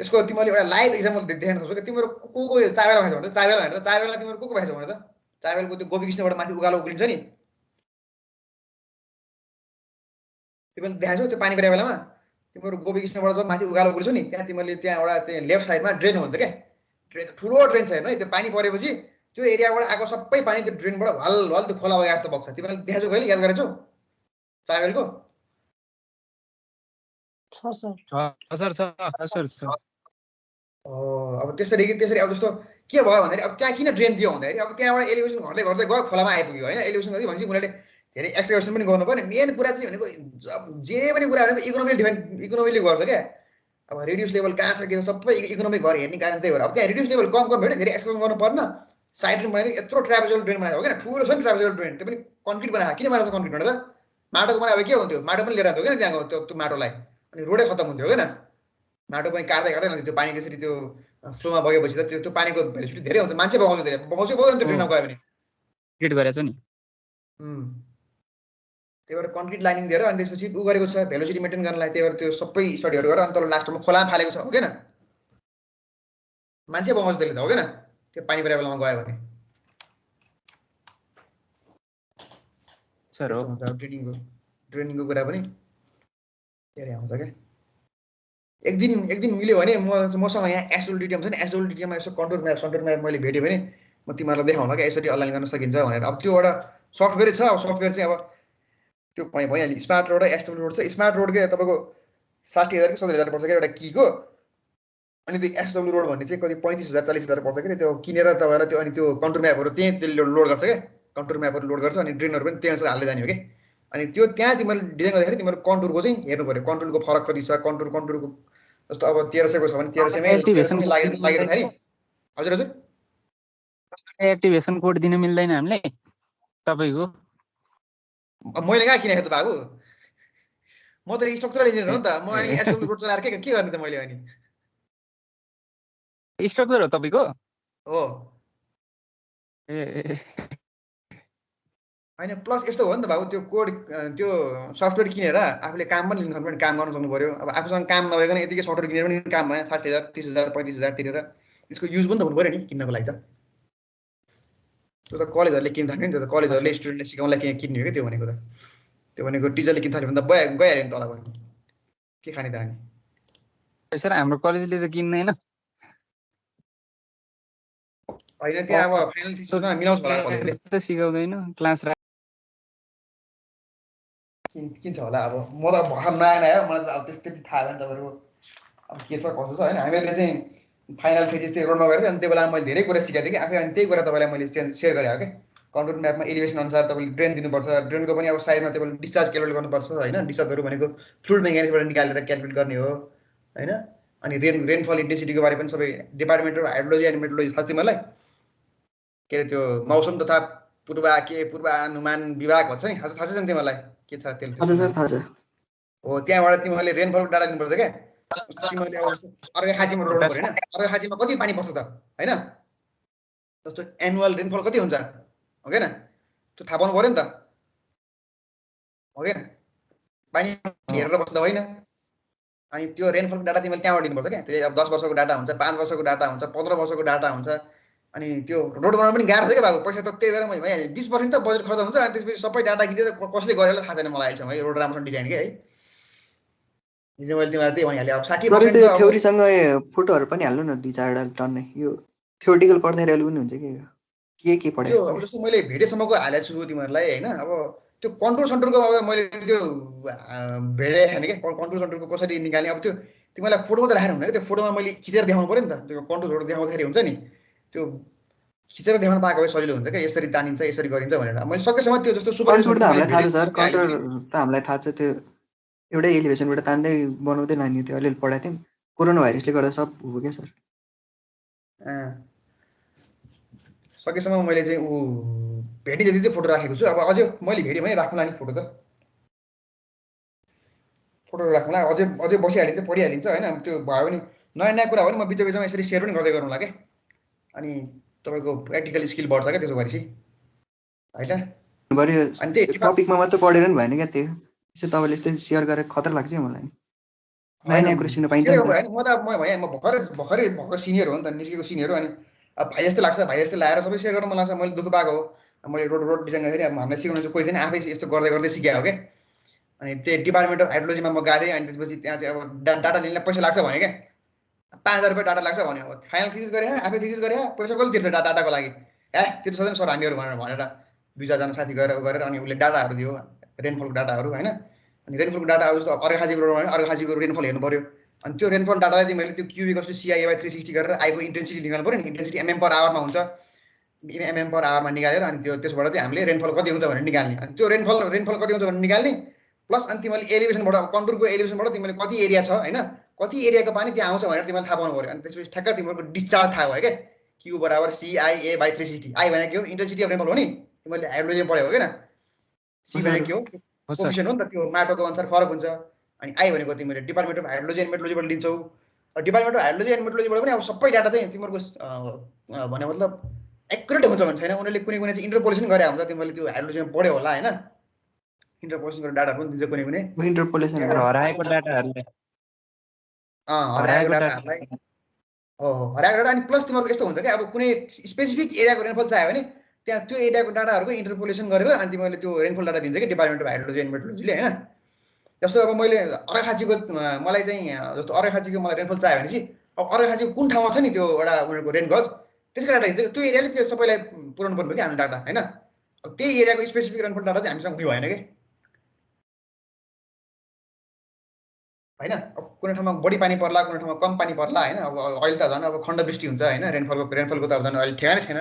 त्यसको तिमीले एउटा लाइभ एक्जाम्पल देख्न सक्छौ कि तिम्रो को चाबेल भएछ भने चाबेल भनेर त चाबेललाई तिम्रो को भएछ भने त चाबेलको त्यो गोपी कृष्णबाट माथि उकालो उक्लिन्छ नि तिमीले देखाछौ त्यो पानी परेको बेलामा तिम्रो गोपी कृष्णबाट जब माथि उकालो उक्लिन्छ नि त्यहाँ तिमीले त्यहाँ एउटा त्यो लेफ्ट साइडमा ड्रेन हुन्छ के ड्रेन ठुलो ड्रेन छ हेर्नु है त्यो पानी परेपछि त्यो एरियाबाट आएको सबै पानी त्यो ड्रेनबाट हल हल त्यो खोला बगेर जस्तो बग्छ तिमीले देखाछौ कहिले याद गरेछौ चाबेलको अब त्यसरी अब जस्तो के भयो भन्दाखेरि अब त्यहाँ किन ड्रेन दियो भन्दाखेरि अब त्यहाँबाट एलिभेसन घट्दै घट्दै गयो खोलामा आइपुग्यो हैन एलिभेसन गर्दै भनेपछि उनीहरूले धेरै एक्सकाभेसन पनि गर्नु पर्यो मेन कुरा चाहिँ भनेको जे पनि कुरा भनेको इकोनोमिकली गर्छ क्या अब रिड्युस लेभल कहाँ छ के सबै इकोनोमिक भएर हेर्ने कारण त्यही भएर अब त्यहाँ रिड्युस लेभल कम भेट्यो धेरै एक्सकाभेसन गर्नु पर्न साइड ड्रेन बनाइदियो यत्रो ट्राभेजल ड्रेन बनाएको हो किन ठुलो छ नि ट्राभेजल ड्रेन त्यो पनि कन्क्रिट बनाएको किन बनाएको छ कन्क्रिट भनेर त माटोको बनाएको के हुन्थ्यो माटो पनि लिएर आउँथ्यो किन त्यहाँको त्यो माटोलाई अनि रोडै खत्तम हुन्थ्यो किन माटो पनि काट्दै लान्थ्यो त्यो पानी त्यसरी त्यो फ्लोमा बगेपछि त त्यो पानीको भेलोसिटी धेरै हुन्छ मान्छे बगाउँछ धेरै बगाउँछ त्यो ड्रेनमा गयो भने क्रिएट गरेछ नि त्यही भएर कन्क्रिट लाइनिङ दिएर अनि त्यसपछि उ गरेको छ भेलोसिटी मेन्टेन गर्नलाई त्यही भएर त्यो सबै स्टडीहरू गरेर अनि तल लास्टमा खोला फालेको छ हो किन मान्छे बगाउँछ त्यसले त हो किन त्यो पानी परेको बेलामा गयो भने सर हो ड्रेनिङको कुरा पनि धेरै आउँछ क्या एक दिन मिल्यो भने मसँग यहाँ एसडब्ल्युडिटिएम छ नि एसडब्ल्युडिटिएममा यसो कन्टुर म्याप मैले भेट्यो भने म तिमीहरूलाई देखाउँला क्या यसरी अनलाइन गर्न सकिन्छ भनेर अब त्यो एउटा सफ्टवेयर छ अब सफ्टवेयर चाहिँ अब त्यो भइहाल्यो स्मार्ट रोड र एसडब्ल्यु रोड छ स्मार्ट रोड के तपाईँको 60,000 कि 70,000 पर्छ क्या एउटा कीको अनि त्यो एसडब्ल्यु रोड भन्ने चाहिँ कति 35,000 40,000 पर्छ कि त्यो किनेर तपाईँलाई त्यो अनि त्यो कन्टुर म्यापहरू त्यही त्यसले लोड गर्छ क्या कन्टुर म्यापहरू लोड गर्छ अनि ड्रेनहरू पनि त्यही अनुसार हाल्दै जाने हो कि अनि त्यो त्यहाँ तिमीले डिजाइन गर्दाखेरि तिमीहरू कन्टुरको चाहिँ हेर्नु पर्यो कन्टुरको फरक कति छ कन्टुरको जस्तो अब 1300 को छ भने 1300 लागेर हजुर एक्टिभेसन कोड दिन मिल्दैन हामीले तपाईको मैले कहाँ किनेको त बाबु म त स्ट्रक्चरल इन्जिनियर हो नि त म अनि एसडब्ल्यु रोड चलाएर के गर्ने त मैले अनि स्ट्रक्चर हो तपाईको हो ए हैन प्लस यस्तो हो नि त बाबु त्यो कोड त्यो सफ्टवेयर किनेर आफूले काम पनि लिनु सक्नु काम गर्न सक्नु पर्यो अब आफूसँग काम नभइकन यतिकै सफ्टवेयर किनेर पनि काम भएन 60,000 30,000 35,000 तिरेर त्यसको युज पनि त हुनु पर्यो नि किन्नको लागि त त्यो त कलेजहरुले किन्न थाल्यो नि त्यो त कलेजहरुले स्टुडेन्टले सिकाउनलाई किन्ने हो कि त्यो भनेको त त्यो भनेको टिचरले किन्न थाल्यो भने त गइहाल्यो नि तल गयो के खाने त अनि सर हाम्रो कलेजले त किन्दैन हैन त्यहाँ अब फाइनल थिसिसमा मिलाउँछ होला कलेजले त सिकाउँदैन क्लास किन्छ होला अब म त भर्खर नयाँ हो मलाई त अब त्यति थाहा भएन तपाईहरुको अब के छ कसो छ हैन हामीहरुले चाहिँ फाइनल थिसिस चाहिँ रोडमा गरेको अनि त्यो बेला मैले धेरै कुरा सिकाएको थिएँ कि आफै अनि त्यही कुरा तपाईलाई मैले शेयर गरे हो के कन्ट्रोल म्यापमा एलिभेसन अनुसार तपाईले ड्रेन दिनुपर्छ ड्रेनको पनि अब साइजमा तपाईले डिस्चार्ज क्याल्कुलेट गर्नुपर्छ हैन डिस्चार्जहरु भनेको फ्लुइड मेकानिक्सबाट निकालेर क्याल्कुलेट गर्ने हो हैन अनि रेनफल इन्टेन्सिटीको बारे पनि सबै department of hydrology and metrology थाहा छ मलाई के रे त्यो मौसम तथा पूर्वानुमान विभाग भन्छ नि थाहा छ नि तिमीलाई के छ त्यसले हजुर सर थाहा छ हो त्यहाँबाट तिमीले रेनफलको डाटा दिनुपर्छ के तिमीले अब अर्घाखाँचीमा रोड पर्यो हैन अर्घाखाँचीमा कति पानी पर्छ त हैन जस्तो एनुअल रेनफल कति हुन्छ हो हैन त्यो थाहा पाउनु पर्यो नि त हो हैन पानी हेरेर बस्दा होइन अनि त्यो रेनफलको डाटा तिमीले त्यहाँबाट दिनुपर्छ के त्यो अब 10 वर्षको डाटा हुन्छ 5 वर्षको डाटा हुन्छ 15 वर्षको डाटा हुन्छ अनि त्यो रोड बनाउन पनि गाह्रो छ के बाबु पैसा त त्यही भएर मैले भइहाल्यो 20% त बजेट खर्च हुन्छ अनि त्यसपछि सबै डाटा किनेर कसले गरेर थाहा छैन मलाई अहिलेसम्म है रोड राम्रोसँग डिजाइन के है हिजो मैले तिमीलाई त्यही भनिहालेँ अब 60% थ्योरीसँग फोटोहरु पनि हाल्नु न 2-4 टन्ने यो थ्योरिटिकल पढ्दाखेरि पनि हुन्छ के त्यो पढाएको अब जस्तो मैले भेडेसम्मको हालेको छु तिमीहरूलाई होइन अब त्यो कन्ट्रोल सेन्टरको अब मैले त्यो भेडे खाने क्या कन्ट्रोल सेन्टरको कसरी निकाल्ने अब त्यो तिमीलाई फोटोमा त राखेर हुँदैन क्या त्यो फोटोमा मैले खिचेर देखाउनु पऱ्यो नि त त्यो कन्ट्रोलहरू देखाउँदाखेरि हुन्छ नि त्यो खिचेर देखाउन पाएको भए सजिलो हुन्छ क्या यसरी तानिन्छ यसरी गरिन्छ भनेर मैले सकेसम्म त्यो जस्तो सुपर कन्टुर त हामीलाई थाहा छ सर कन्टुर त हामीलाई थाहा छ त्यो एउटै एलिभेसनबाट तान्दै बनाउँदै लाने त्यो अलिअलि पढाएको थियौँ कोरोना भाइरसले गर्दा सब हो क्या सर सकेसम्म मैले चाहिँ भेटी जति चाहिँ फोटो राखेको छु अब अझै मैले भेटेँ भने राख्नुला नि फोटो राख्नुला अझै बसिहालिन्छ पढिहालिन्छ होइन त्यो भयो भने नयाँ नयाँ कुरा हो भने म बिचमा यसरी सेयर पनि गर्दै गरौँला क्या अनि तपाईँको प्र्याक्टिकल स्किल बढ्छ क्या त्यसो गरेपछि होइन गऱ्यो अनि त्यही टपिकमा मात्र पढेर नि भएन क्या त्यो त्यसो तपाईँले यस्तै सेयर गरेर खतरा लाग्छ मलाई नयाँ नयाँ कुरा सिक्न पाइन्छ नि त म त म भर्खरै भर्खर सिनियर हो नि त निस्केको सिनियर हो अनि अब भाइ जस्तो लाग्छ भाइ जस्तो लगाएर सबै सेयर गर्न मन लाग्छ मैले दुःख पाएको हो मैले रोड डिजाइन गर्दाखेरि अब हामीलाई सिकाउनु चाहिँ कोही छैन आफै यस्तो गर्दै गर्दै सिकायो हो क्या अनि त्यो डिपार्टमेन्ट अफ हाइड्रोलोजीमा म गएँ अनि त्यसपछि त्यहाँ चाहिँ अब डाटा लिनलाई पैसा लाग्छ भने क्या 5,000 रुपियाँ डाटा लाग्छ भन्यो अब फाइनल थिसिस गरेँ आफै थिसिस गरेँ पैसा कसले तिर्छ डाटाको लागि तिर्छ सक्दैन सर हामीहरू भनेर 2-4जना साथी गएर गरेर अनि उसले डाटाहरू दियो रेनफलको डाटाहरू होइन अनि रेनफलको डाटा अब जस्तो अर्घाखाँचीको रोडमा भने अर्घाखाँचीको रेनफल हेर्नु पऱ्यो अनि त्यो रेनफल डाटालाई चाहिँ मैले त्यो क्युबी कस्तो CI/360 गरेर आईको इन्टेन्सिटी निकाल्नु पऱ्यो नि इन्टेन्सिटी MM पर आवरमा हुन्छ MM पर आवरमा निकालेर अनि त्यो त्यसबाट चाहिँ हामीले रेनफल कति हुन्छ भनेर निकाल्ने अनि त्यो रेनफल कति हुन्छ भनेर निकाल्ने प्लस अनि तिमीले एलिभेसनबाट कन्टुरको एलिभेसनबाट तिमीले कति एरिया छ होइन कति एरियाको पानी त्यहाँ आउँछ भनेर तिमीले थाहा पाउनु पऱ्यो अनि त्यसपछि ठ्याक्क तिमीहरूको डिस्चार्ज थाहा भयो क्या Q बराबर CIA/360 आई भनेको के हो इन्टेन्सिटी अफ रेनफल हो नि तिमीले हाइड्रोलोजी पढ्यौ हो किन C भनेको के हो कोफिसिएन्ट हो नि त त्यो माटोको अनुसार फरक हुन्छ अनि आई भनेको तिमीले डिपार्टमेन्ट अफ हाइड्रोलोजी एन्ड मेट्रोलोजीबाट लिन्छौ डिपार्टमेन्ट अफ हाइड्रोलोजी एन्ड मेट्रोलोजीबाट पनि अब सबै डाटा चाहिँ तिमीहरूको भने मतलब एक्युरेट हुन्छ भने छैन उनीहरूले कुनै चाहिँ इन्टरपोलेसन गरे हुन्छ तिमीले त्यो हाइड्रोलोजीमा पढ्यो होला होइन इन्टरपोलेसन गरेर डाटा पनि दिन्छ कुनै इन्टरपोलेसन हराएको डाटाहरूले हराएको डाटाहरूलाई हराएको डाटा अनि प्लस तिमीहरूको यस्तो हुन्छ क्या अब कुनै स्पेसिफिक एरियाको रेनफल चाहियो भने त्यहाँ त्यो एरियाको डाटाहरूको इन्टरपोलेसन गरेर अनि तिमीले त्यो रेनफल डाटा दिन्छ कि डिपार्टमेन्ट अफ हाइड्रोलोजी एन्ड मेट्रोलोजीले होइन जस्तो अब मैले अर्घाखाँचीको मलाई चाहिँ जस्तो अर्घाखाँचीको मलाई रेनफल चाहियो भने चाहिँ अब अर्घाखाँचीको कुन ठाउँमा छ नि त्यो एउटा उनीहरूको रेन गज त्यसको डाटा दिन्छ त्यो एरियाले त्यो सबैलाई पुऱ्याउनु पर्ने कि हाम्रो डाटा होइन त्यही एरियाको स्पेसिफिक रेनफल डाटा चाहिँ हामीसँग हुने भएन कि होइन अब कुनै ठाउँमा बढी पानी पर्ला कुनै ठाउँमा कम पानी पर्ला होइन अब अहिले त झन् अब खण्डवृष्टि हुन्छ होइन रेनफलको त अब झन् अहिले ठेगानै छैन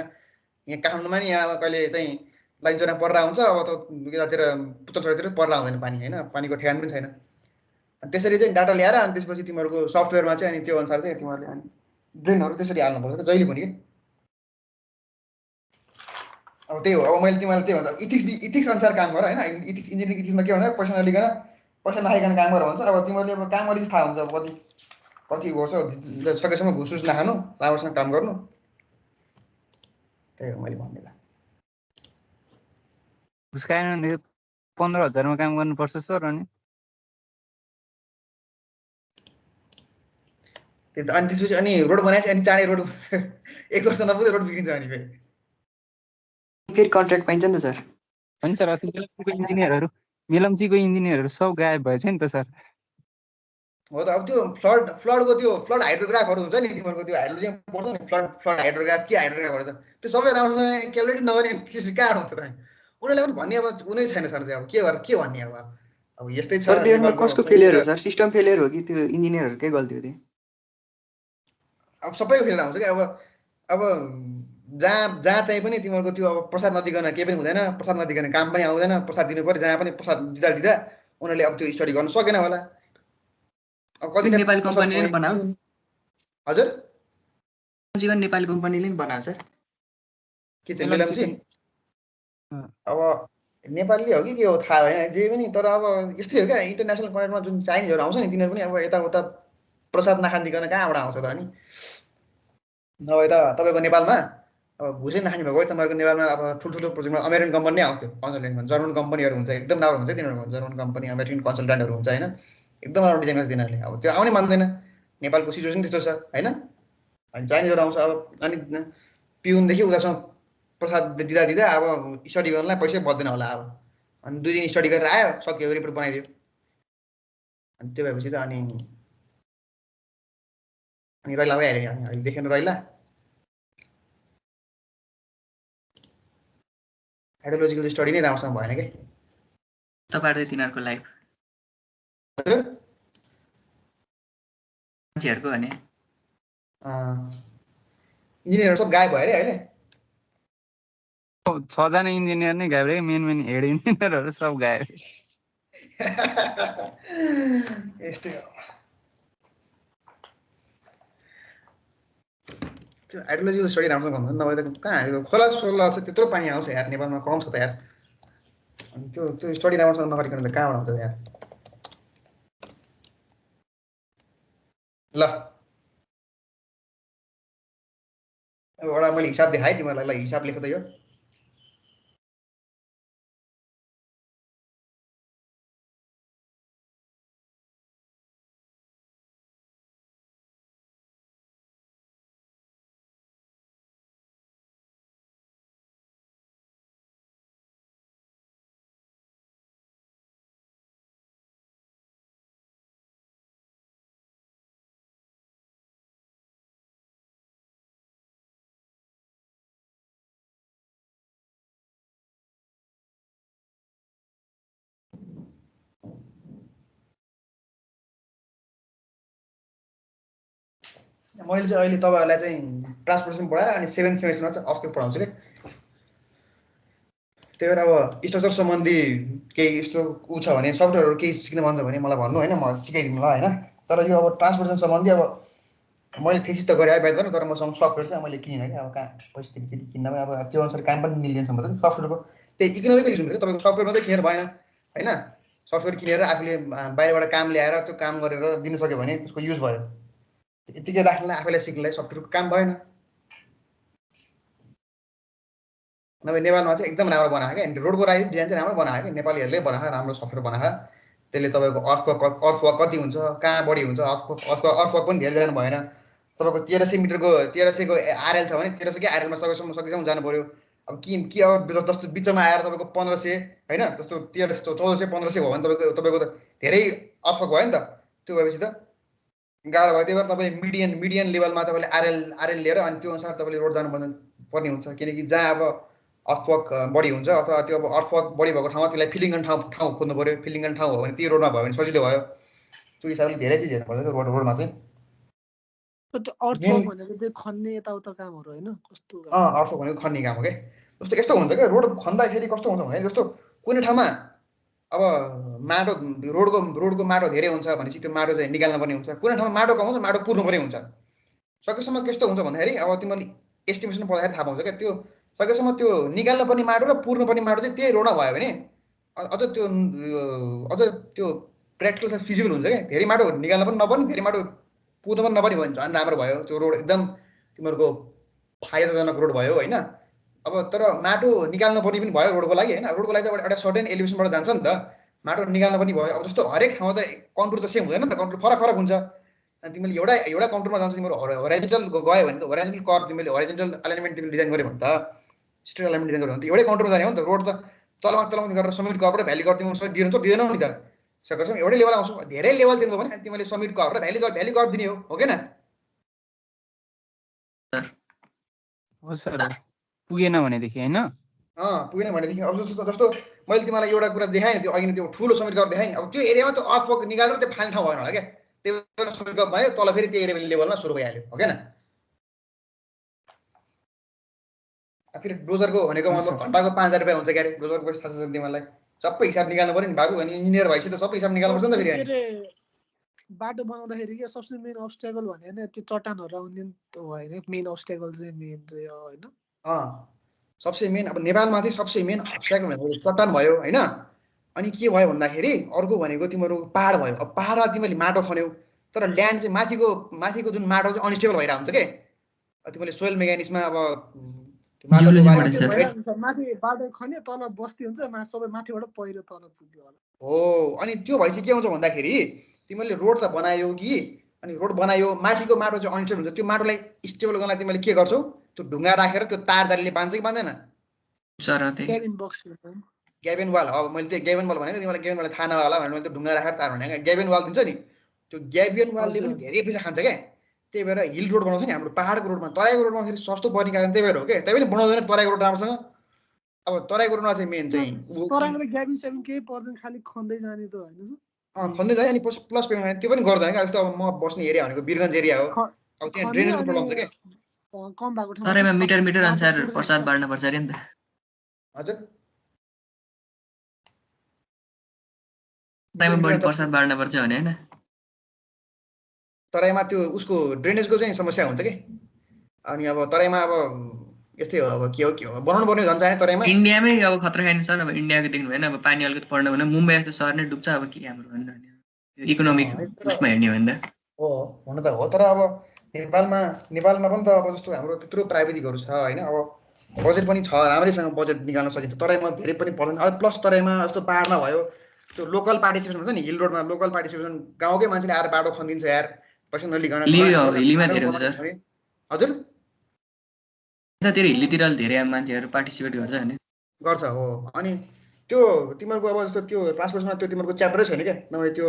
यहाँ काठमाडौँमा नि यहाँ अब कहिले चाहिँ लाइनचोरा पर्ला हुन्छ अब त यतातिर पुतलचोरातिर पर्ला हुँदैन पानी होइन पानीको ठेगान पनि छैन त्यसरी चाहिँ डाटा ल्याएर अनि त्यसपछि तिमीहरूको सफ्टवेयरमा चाहिँ अनि त्यो अनुसार चाहिँ तिमीहरूले अनि ड्रेनहरू त्यसरी हाल्नुपर्छ जहिले पनि कि अब त्यही हो अब मैले तिमीलाई त्यही भन्छ इथिक्स अनुसार काम गर होइन इथिक्स इन्जिनियरिङ इथिक्समा के भन्छ पैसा नलिकन पैसा नखाइकन काम गर भन्छ अब तिमीहरूले अब काम गरेपछि थाहा हुन्छ अब कति गर्छ सकेसम्म घुसुस नखानु राम्रोसँग काम गर्नु त्यही हो मैले भन्ने घुस खाएन भने 15,000मा काम गर्नुपर्छ सर अनि अनि त्यसपछि अनि रोड बनाएपछि अनि चाँडै रोड 1 वर्ष नपुग्दै रोड बिग्रिन्छ अनि फेरि कन्ट्र्याक्ट पाइन्छ नि त सर होइन सर अस्ति मेलम्चीको इन्जिनियरहरू सब गायब भएछ नि त सर हो त अब त्यो फ्लडको त्यो फ्लड हाइड्रोग्राफहरू हुन्छ नि तिमीहरूको त्यो हाइड्रोलोजी पढ्छ नि फ्लड हाइड्रोग्राफ के हाइड्रोग्राफहरू छ त्यो सबै राम्रोसँग क्यालकुलेट नगर्ने त्यसरी कहाँ हुन्छ त उनीहरूलाई पनि भन्ने अब उनी छैन सर अब के भन्ने अब यस्तै छ सर त्यो कसको फेलियर हो सर सिस्टम फेलियर हो कि त्यो इन्जिनियरहरूकै गल्ती हो त्यो अब सबैको फेलियर आउँछ कि अब जहाँ चाहिँ पनि तिमीहरूको त्यो अब प्रसाद नदिकन केही पनि हुँदैन प्रसाद नदिकन काम पनि आउँदैन प्रसाद दिनु पर्यो जहाँ पनि प्रसाद दिँदा उनीहरूले अब त्यो स्टडी गर्न सकेन होला अब कति नेपाली कम्पनीले बनाऊ हजुर जीवन नेपाली कम्पनीले पनि बनायो सर के चाहिँ मेलम्ची अब नेपालीले हो कि के हो थाहा भएन जे पनि तर अब यस्तै हो क्या इन्टरनेसनल कन्टेन्टमा जुन चाइनिजहरू आउँछ नि तिनीहरू पनि अब यताउता प्रसाद नखानिकन कहाँबाट आउँछ त अनि नभए त तपाईँको नेपालमा अब घुसै नखाने भएको तपाईँहरूको नेपालमा अब ठुल्ठुलो प्रोजेक्टमा अमेरिकन कम्पनी नै आउँथ्यो कन्सल्टेन्टमा जर्मन कम्पनीहरू हुन्छ एकदम राम्रो हुन्छ तिनीहरूको जर्मन कम्पनी अमेरिकन कन्सल्टेन्टहरू हुन्छ होइन एकदम राम्रो डिजाइन गर्छ तिनीहरूले अब त्यो आउनै मान्दैन नेपालको सिचुएसन त्यस्तो छ होइन अनि चाइनिजहरू आउँछ अब अनि पिउनदेखि उतासँग प्रसाद दिँदा अब स्टडी गर्नलाई पैसै बच्दैन होला अब अनि 2 दिन स्टडी गरेर आयो सक्यो रिपोर्ट बनाइदियो अनि त्यो भएपछि त अनि रैला भइहाल्यो अनि देखेन रैला हाइड्रोलोजिकल स्टडी नै राम्रोसँग भएन के तपाईहरुले तिनीहरुको लाइफ हजुर मान्छेहरुको भने इन्जिनियर सब गायब भयो रे अहिले 6 जना इन्जिनियर नै गायब रे मेन हेड इन्जिनियरहरु सब गायब यस्तै हो त्यो हाइड्रोलोजिकल स्टडी राम्रो भन्नु नभए त कहाँ खोला सोला छ त्यत्रो पानी आउँछ यार नेपालमा कम छ त यार अनि त्यो स्टडी राम्रोसँग नगरिकन त कहाँबाट आउँछ यार ल अब एउटा मैले हिसाब देखाएँ तिमीहरूलाई ल हिसाब लेख त यो मैले चाहिँ अहिले तपाईहरुलाई चाहिँ ट्रान्सपोर्टेसन पढाएर अनि 7th सेमेस्टरमा चाहिँ अस्को पढाउँछु के त्यही भएर अब स्ट्रक्चर सम्बन्धी केही यस्तो उ छ भने सफ्टवेयरहरु केही सिक्न मन छ भने मलाई भन्नु हैन म सिकाइदिन्छु ल हैन तर यो अब ट्रान्सपोर्टेसन सम्बन्धी अब मैले थेसिस त गरे बात गर्न तर मसँग सफ्टवेयर चाहिँ मैले किनेन के अब कहाँ पैसा तिरी किन्न अब त्यो अनुसार काम पनि मिल्दैन सम्म चाहिँ सफ्टवेयरको त्यही इकोनोमिकै लिनु पर्यो तपाईको सफ्टवेयर मात्रै किनेर भएन हैन सफ्टवेयर किनेर आफूले बाहिरबाट काम ल्याएर त्यो काम गरेर दिन सक्यो भने त्यसको युज भयो यतिकै राख्नलाई आफैलाई सिक्नलाई सफ्टवेयरको काम भएन नभए नेपालमा चाहिँ एकदम राम्रो बनाएको क्या रोडको डिजाइन चाहिँ राम्रो बनाएको क्या नेपालीहरूले बनाएको राम्रो सफ्टवेयर बनाएको त्यसले तपाईँको अर्थवर्क कति हुन्छ कहाँ बढी हुन्छ अर्थवर्क पनि धेरै जानु भएन तपाईँको 1300 मिटरको 1300को आरएल छ भने 1300 कै आरएलमा सकेसम्म जानु पर्यो अब के अब जस्तो बिचमा आएर तपाईँको 1500 हैन जस्तो 1300 1400 1500 भयो भने तपाईँको त धेरै अर्थवर्क भयो नि त त्यो भएपछि त गाह्रो भयो त्यही भएर तपाईँले मिडियन लेभलमा तपाईँले आरएल लिएर अनि त्यो अनुसार तपाईँले रोड जानु पर्ने हुन्छ किनकि जहाँ अब अर्थवर्क बढी हुन्छ अथवा त्यो अब अर्थवर्क बढी भएको ठाउँमा त्यसलाई फिलिङ गर्ने ठाउँ खोज्नु पर्यो फिलिङ गर्ने ठाउँ हो भने त्यो रोडमा भयो भने सजिलो भयो त्यो हिसाबले धेरै चिज हेर्नु पर्छ रोडमा चाहिँ त्यो अर्थवर्क भनेको त्यो खन्ने यताउता कामहरु हैन कस्तो अर्थवर्क भनेको खन्ने काम हो के जस्तो यस्तो हुन्छ क्या रोड खन्दाखेरि कस्तो हुन्छ भने जस्तो कुनै ठाउँमा अब माटो रोडको माटो धेरै हुन्छ भनेपछि त्यो माटो चाहिँ निकाल्न पर्ने हुन्छ कुनै ठाउँमा माटो कम हुन्छ माटो पुर्नु पर्ने हुन्छ सकेसम्म कस्तो हुन्छ भन्दाखेरि अब तिमीले एस्टिमेसन पढ्दाखेरि थाहा पाउँछ क्या त्यो सकेसम्म त्यो निकाल्न पर्ने माटो र पुर्नु पर्ने माटो चाहिँ त्यही रोडमा भयो भने अझ त्यो प्र्याक्टिकल चाहिँ फिजिबल हुन्छ क्या धेरै माटो निकाल्न पनि नपर्ने धेरै माटो पुर्नु पनि नपर्ने भयो भने झन् राम्रो भयो त्यो रोड एकदम तिमीहरूको फाइदाजनक रोड भयो हैन अब तर माटो निकाल्न पर्ने पनि भयो रोडको लागि हैन रोडको लागि त एउटा सर्टेन एलिभेसनबाट जान्छ नि त माटो निकाल्न पनि भयो अब जस्तो हरेक ठाउँमा त कन्टुर त सेम हुँदैन नि त कन्टुर फरक हुन्छ अनि तिमीले एउटा कन्टुरमा जान्छ तिम्रो होराइजन्टल गयो भने त होराइजन्टल कर्भ तिमीले होराइजन्टल अलाइनमेन्ट तिमीले डिजाइन गर्यो भने त स्ट्रेट अलाइनमेन्ट डिजाइन गर्यो भने त एउटै कन्टुरमा जाने हो नि त रोड त तलमाथि गरेर समिट कर्भ र भ्याली कर्भ तिमीले दिनु त दिँदैनौ नि त सकेसम्म एउटै लेभल आउँछ धेरै लेभल दिनुभयो भने तिमीले समिट कर्भ र भ्याली कर्भ दिने हो के न हो सर पुगेन भनेदेखि हैन पुगेन भनेदेखि अब जस्तो मैले तिमीलाई एउटा कुरा देखाएँ नि त्यो अघि त्यो ठुलो समिट गर्दै देखाएँ नि अब त्यो एरियामा त्यो अर्थवर्क निकालेर त्यो फाल्ने ठाउँ भएन होला क्या त्यही भएर समिट गर् भयो तल फेरि त्यो एरिया लेभलमा सुरु भइहाल्यो हो क्या फेरि डोजरको भनेको मतलब घन्टाको 5000 रुपियाँ हुन्छ क्यारे डोजरको पैसा थाहा छ तिमीलाई सबै हिसाब निकाल्नु पर्यो नि बाबु अनि इन्जिनियर भएपछि त सबै हिसाब निकाल्नु पर्छ नि त फेरि बाटो बनाउँदाखेरि के सबसे मेन अब्स्ट्याकल भने हैन त्यो चट्टानहरु आउने त होइन मेन अब्स्ट्याकल चाहिँ मेन चाहिँ हैन सबसे मेन अब नेपालमा चाहिँ सबसे मेन अब्स्ट्याकल भनेको चट्टान भयो हैन अनि के भयो भन्दाखेरि अर्को भनेको तिम्रो पहाड भयो अब पहाडमा तिमीले माटो खन्यौ तर ल्यान्ड चाहिँ माथिको जुन माटो चाहिँ अनस्टेबल भइरा हुन्छ के तिमीले सोइल मेकानिक्समा अब माथि बाटो खन्यो तल बस्ती हुन्छ सबै माथिबाट पहिरो तल पुग्यो होला हो अनि त्यो भएपछि के हुन्छ भन्दाखेरि तिमीले रोड त बनायौ कि अनि रोड बनायो माथिको माटो चाहिँ अनस्टेबल हुन्छ त्यो माटोलाई स्टेबल गर्नलाई तिमीले के गर्छौ त्यो ढुङ्गा राखेर त्यो तारदारीले बाँध्छ कि बाँध्दैन ग्याबिन वाल अब मैले त्यो ग्याबिन वाल भनेको तिमीलाई ग्याबिन वाल थाहा नभए होला भनेर मैले त्यो ढुङ्गा राखेर तार भनेको ग्याबिन वाल दिन्छ नि त्यो ग्याबिन वालले पनि धेरै पैसा खान्छ क्या त्यही भएर हिल रोड बनाउँछ नि हाम्रो पहाडको रोडमा तराईको रोडमा फेरि सस्तो पर्ने कारण त्यही भएर हो क्या त्यही पनि बनाउँदैन तराईको रोड राम्रोसँग अब तराईको रुना चाहिँ मेन चाहिँ तराईमा ग्याबिन सेभिन केही पर्दैन खालि खन्दै जाने त होइन खन्दै जाने अनि प्लस पेमेन्ट त्यो पनि गर्दैन क्या। जस्तो अब म बस्ने एरिया भनेको वीरगञ्ज एरिया हो, अब त्यहाँ ड्रेनेजको प्रब्लम छ क्या। कम भएको ठाउँमा तराईमा मिटर अनुसार प्रसाद बाँड्नु पर्छ अरे नि त। हजुर तराईमा बढी प्रसाद बाँड्नु पर्छ भने हैन। तराईमा त्यो उसको ड्रेनेजको चाहिँ समस्या हुन्छ कि। अनि अब तराईमा अब यस्तै हो, अब के हो बनाउनु पर्ने झन् चाहिँ तराईमा। इन्डियामै अब खतरा खाने सर, अब इन्डियाको देख्नु भएन, अब पानी अलिकति पर्न भने मुम्बई जस्तो सहर नै डुब्छ। अब के हाम्रो भन्नु इकोनोमिक उसमा हेर्ने हो भने त हो हुन त हो। तर अब नेपालमा पनि त अब जस्तो हाम्रो त्यत्रो प्राविधिकहरू छ होइन, अब बजेट पनि छ, राम्रैसँग बजेट निकाल्न सकिन्छ। तराईमा धेरै पनि पर्दैन। अब प्लस तराईमा जस्तो पाहाडमा भयो त्यो लोकल पार्टिसिपेसन हुन्छ नि, हिल रोडमा लोकल पार्टिसिपेसन, गाउँकै मान्छेले आएर बाटो खनिदिन्छ यार पैसा नलिकन। हिलीमा धेरै हुन्छ सर। हजुर यतातिर हिल्लीतिर धेरै मान्छेहरू पार्टिसिपेट गर्छ भने गर्छ हो। अनि त्यो तिमीहरूको अब जस्तो त्यो ट्रान्सपोर्टमा त्यो तिमीहरूको च्याप्टरै छैन क्या, नभए त्यो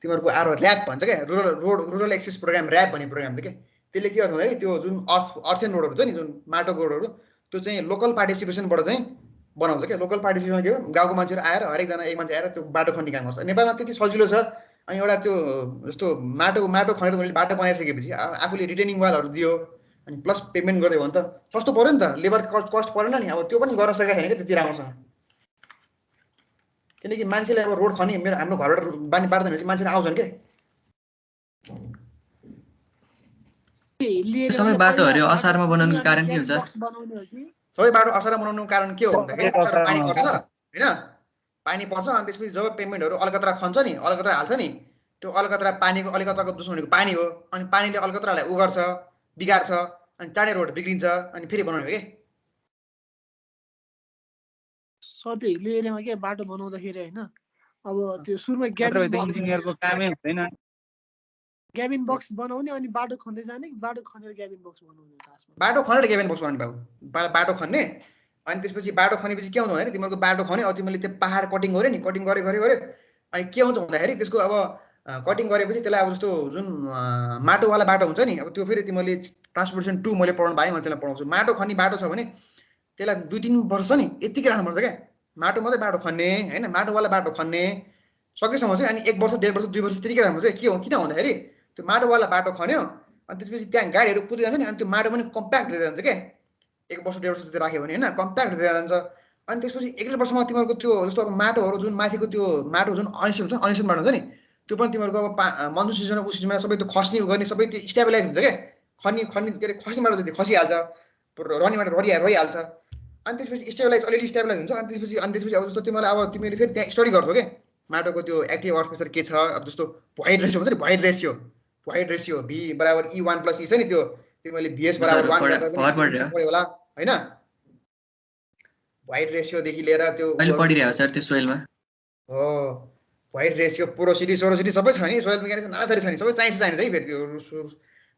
तिमीहरूको ऱ्याप भन्छ क्या, रुरल एक्सेस प्रोग्राम, ऱ्याप भन्ने प्रोग्राम थियो क्या। त्यसले के गर्छ भन्दाखेरि त्यो जुन अर्थेन रोडहरू छ नि, जुन माटोको रोडहरू, त्यो चाहिँ लोकल पार्टिसिपेसनबाट चाहिँ बनाउँछ क्या। लोकल पार्टिसिपेसन के हो, गाउँको मान्छेहरू आएर हरेकजना एक मान्छे आएर त्यो बाटो खन्ने काम गर्छ। नेपालमा त्यति सजिलो छ। अनि एउटा त्यो जस्तो माटो खनेर मैले बाटो बनाइसकेपछि आफूले रिटेनिङ वालहरू दियो अनि प्लस पेमेन्ट गरिदियो भने त सस्तो पऱ्यो नि त, लेबर कस्ट परेन नि। अब त्यो पनि गर्न सकेको छैन क्या त्यति राम्रोसँग, किनकि मान्छेले अब रोड खनि हाम्रो घरबाट बानी बाँड्दैन भने मान्छेले आउँछन् क्या। सबै बाटोहरू असारमा बनाउनुको कारण के हो सर? सबै बाटो असारमा बनाउनुको कारण के हो भन्दाखेरि पानी पर्छ होइन, पानी पर्छ। अनि त्यसपछि जब पेमेन्टहरू अलकत्रा खन्छ नि, अलकत्रा हाल्छ नि, त्यो अलकत्रा पानीको अलकत्राको दुश्मन भनेको पानी हो। अनि पानीले अलकत्रालाई उ गर्छ, बिगार्छ, अनि चाँडै रोड बिग्रिन्छ, अनि फेरि बनाउने हो कि। सर त्यो हिल्ली एरियामा के बाटो बनाउँदाखेरि होइन, अब त्यो सुरुमा इन्जिनियरको कामै हुँदैन। ग्याबिन बक्स बनाउने अनि बाटो खन्दै जाने, बाटो खनेर ग्याबिन बक्स बनाउने। बाटो खनेर ग्याबिन बक्स बनाउने बाबु, बाटो खन्ने। अनि त्यसपछि बाटो खनेपछि के हुन्छ भन्दाखेरि तिमीहरूको बाटो खन्यो, अब तिमीले त्यो पाहाड कटिङ गऱ्यो नि, कटिङ गऱ्यो अनि के हुन्छ भन्दाखेरि त्यसको अब कटिङ गरेपछि त्यसलाई अब जस्तो जुन माटोवाला बाटो हुन्छ नि, अब त्यो फेरि तिमीले ट्रान्सपोर्टेसन 2 मैले पढाउनु पाएँ, म त्यसलाई पढाउँछु। माटो खन्ने बाटो छ भने त्यसलाई 2-3 वर्ष नि यत्तिकै राख्नुपर्छ क्या। माटो मात्रै बाटो खन्ने होइन, माटोवाला बाटो खन्ने सकेसम्म चाहिँ, अनि 1 वर्ष 1.5 वर्ष 2 वर्ष त्यतिकै राख्नुपर्छ। के हो किन भन्दाखेरि त्यो माटोवाला बाटो खन्यो अनि त्यसपछि त्यहाँ गाडीहरू कुद्दै जान्छ नि, अनि त्यो माटो पनि कम्प्याक्ट हुँदै जान्छ क्या। 1 वर्ष 1.5 वर्ष जति राख्यो भने होइन, कम्प्याक्ट हुँदै जान्छ। अनि त्यसपछि 1-1.5 वर्षमा तिमीहरूको त्यो जस्तो अब माटोहरू जुन माथिको त्यो माटो जुन अनसन हुन्छ, अनसन माटो हुन्छ नि, त्यो पनि तिमीहरूको अब मनसुन सिजनमा उस सिजनमा सबै त्यो खस्ने गर्ने सबै त्यो स्टेबलाइज हुन्छ क्या। खन्ने के अरे खस्ने माटो जति खसिहाल्छ, रनी माटो रहिहाल्छ। अनि त्यसपछि स्टेबलाइज अलिअलि स्टेबलाइज हुन्छ। अनि त्यसपछि अब जस्तो तिमीलाई अब तिमीले फेरि त्यहाँ स्टडी गर्छौ क्या माटोको त्यो एक्टिभ अर्थ प्रेसर के छ। अब जस्तो भोइड रेसियो हुन्छ नि, भोइड रेसियो V बराबर E1 + E छ नि, त्यो तिमीले VS बराबर 1 पढ्यो होला होइन। भोइड रेसियोदेखि लिएर त्यो अहिले पढिरहेको सर त्यो सोइलमा हो, भोइड रेसियो, पोरोसिटी सोरोसिटी सबै छ नि, सोइल मेकानिक्स नाना थरी छ नि, सबै चाहिन्छ है फेरि। त्यो